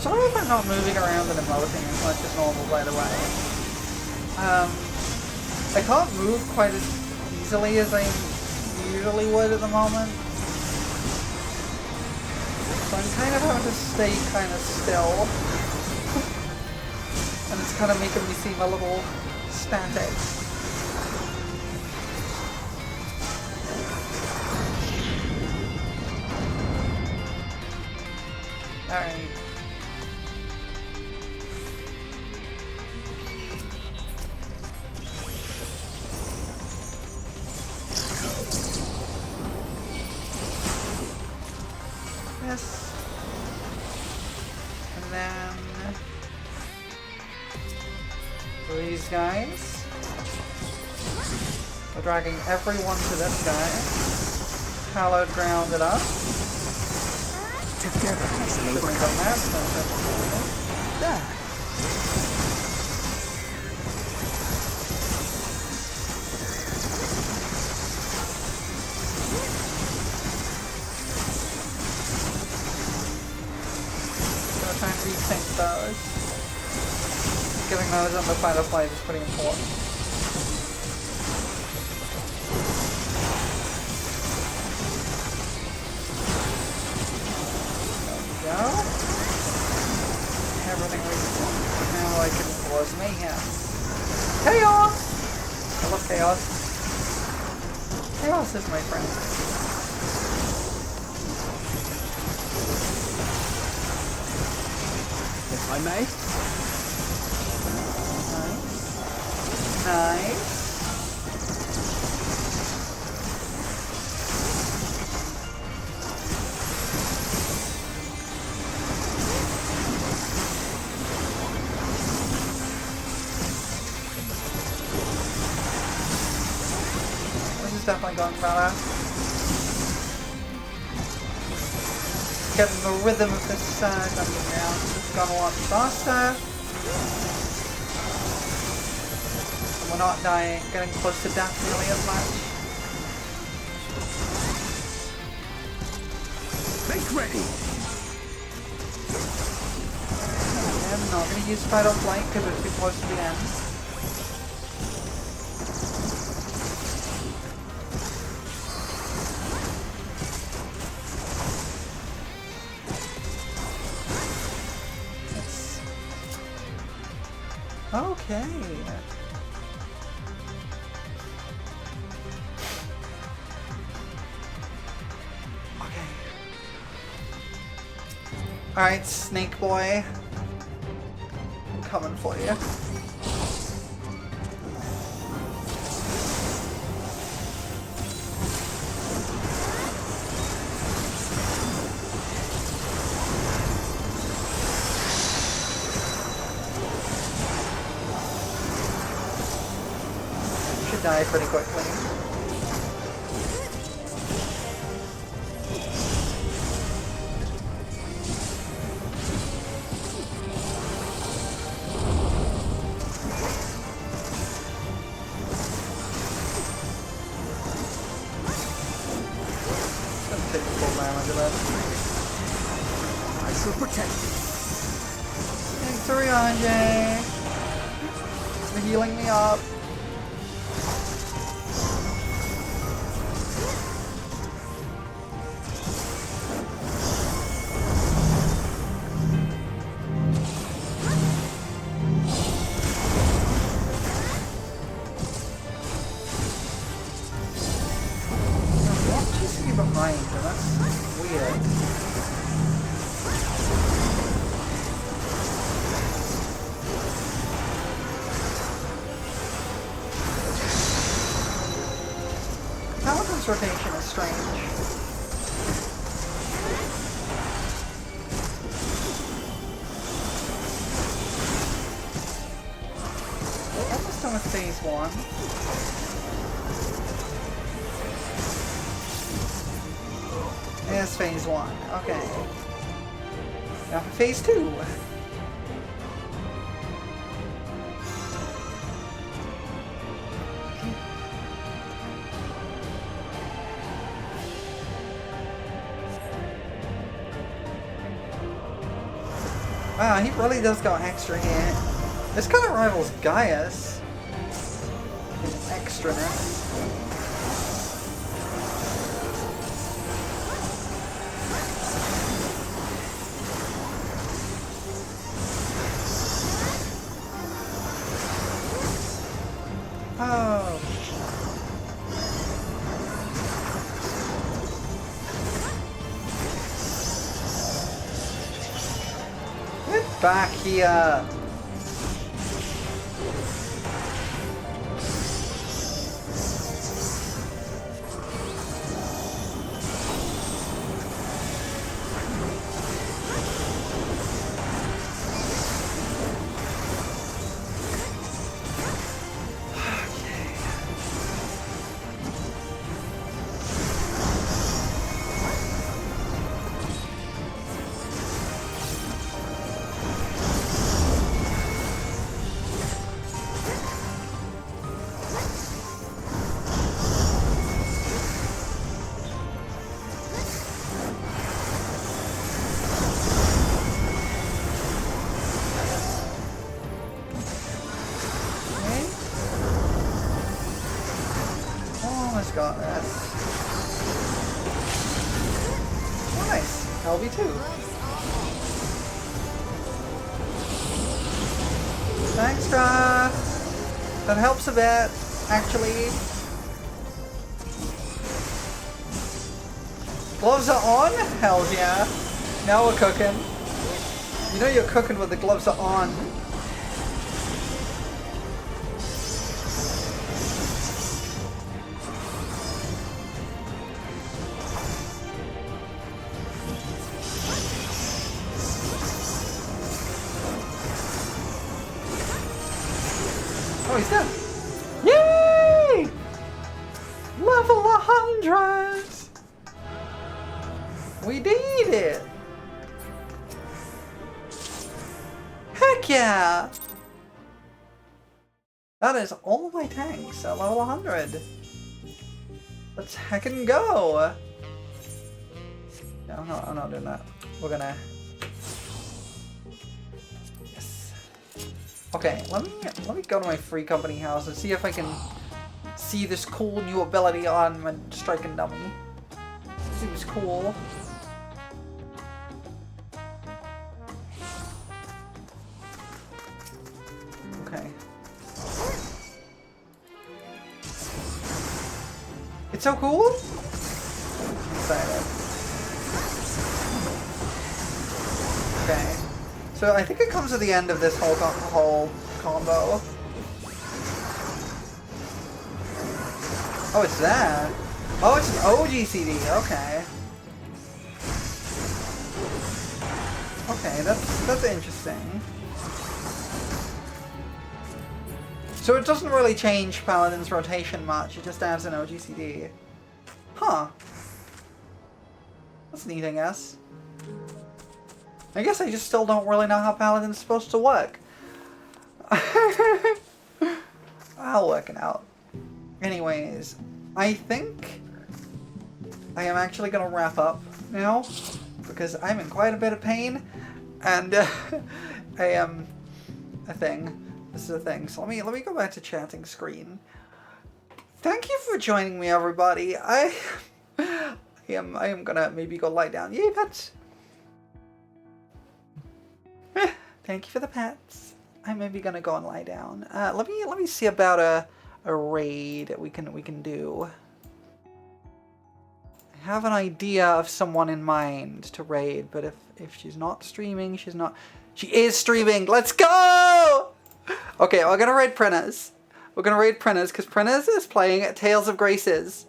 S1: Sorry if I'm not moving around and emoting as much as normal right away. I can't move quite as easily as I usually would at the moment. So I'm kind of having to stay kind of still. And it's kind of making me seem a little static. Alright. Yes. And then these guys. We're dragging everyone to this guy. Hallowed ground it up.
S3: Together, there.
S1: Trying to resync those. Getting those on the final plate is pretty important. There we go. Everything we now I can cause mayhem. Chaos! I love chaos. Chaos is my friend.
S3: If I may.
S1: Nice. Nice. definitely going better. Getting the rhythm of this dungeon now. It's gone a lot faster. We're not dying, getting close to death nearly as much.
S2: Make ready.
S1: I'm not going to use Fight or Flight because it's too close to the end. Okay. Okay. Alright, Snake Boy. I'm coming for you. Should die pretty quickly. Take the full damage of it.
S3: I shall protect you.
S1: Thanks, Ariane, for healing me up. What chasing you behind? That's weird. Paladin's rotation is strange. Almost done with phase 1. There's phase 1. Okay. Now for phase 2. Wow, he really does go extra here. This kind of rivals Gaius in extraness. Oh. Get back here. Almost got this. Nice. LB2. Thanks, Dra. That helps a bit, actually. Gloves are on? Hell yeah. Now we're cooking. You know you're cooking when the gloves are on. Oh, he's dead. Yay! Level 100! We did it! Heck yeah! That is all my tanks at level 100. Let's heckin' go! No, I'm not doing that. We're gonna... Yes. Okay, let me go to my free company house and see if I can see this cool new ability on my striking dummy. Seems cool. Okay. It's so cool! I'm excited. Okay. So I think it comes at the end of this whole combo. Oh, it's that. Oh, it's an OG CD. Okay. Okay, that's interesting. So it doesn't really change Paladin's rotation much. It just adds an OG CD. Huh. That's neat, I guess. I guess I just still don't really know how Paladin's supposed to work. I'll work it out. Anyways, I think I am actually going to wrap up now because I'm in quite a bit of pain and I am a thing. This is a thing. So let me go back to chatting screen. Thank you for joining me, everybody. I am gonna maybe go lie down. Yay, pets! Thank you for the pets. I'm maybe gonna go and lie down. Let me see about a raid that we can do. I have an idea of someone in mind to raid, but if she's not streaming, she's not. She is streaming. Let's go! Okay, we're gonna raid Prentice. We're gonna raid Prentice because Prentice is playing Tales of Graces,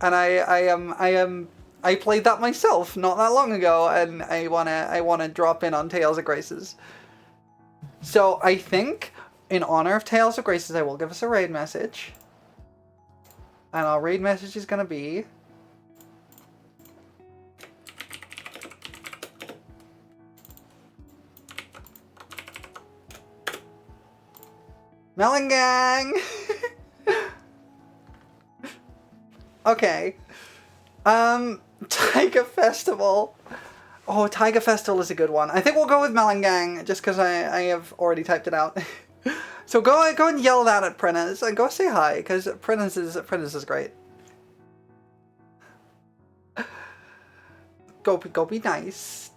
S1: and I played that myself not that long ago, and I wanna drop in on Tales of Graces. So I think in honor of Tales of Graces, I will give us a raid message, and our raid message is gonna be. Melon Gang! Okay. Tiger Festival. Oh, Tiger Festival is a good one. I think we'll go with Melon Gang, just because I have already typed it out. So go and yell that at Prentice, and go say hi, because Prentice is great. Go be nice.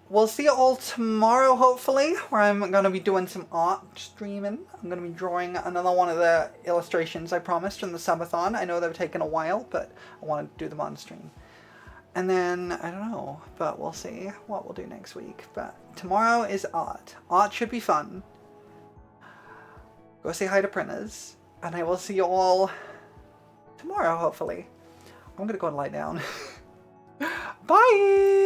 S1: We'll see you all tomorrow, hopefully, where I'm going to be doing some art streaming. I'm going to be drawing another one of the illustrations I promised from the subathon. I know they've taken a while, but I want to do them on stream. And then, I don't know, but we'll see what we'll do next week. But tomorrow is art. Art should be fun. Go say hi to Printers, and I will see you all tomorrow, hopefully. I'm going to go and lie down. Bye!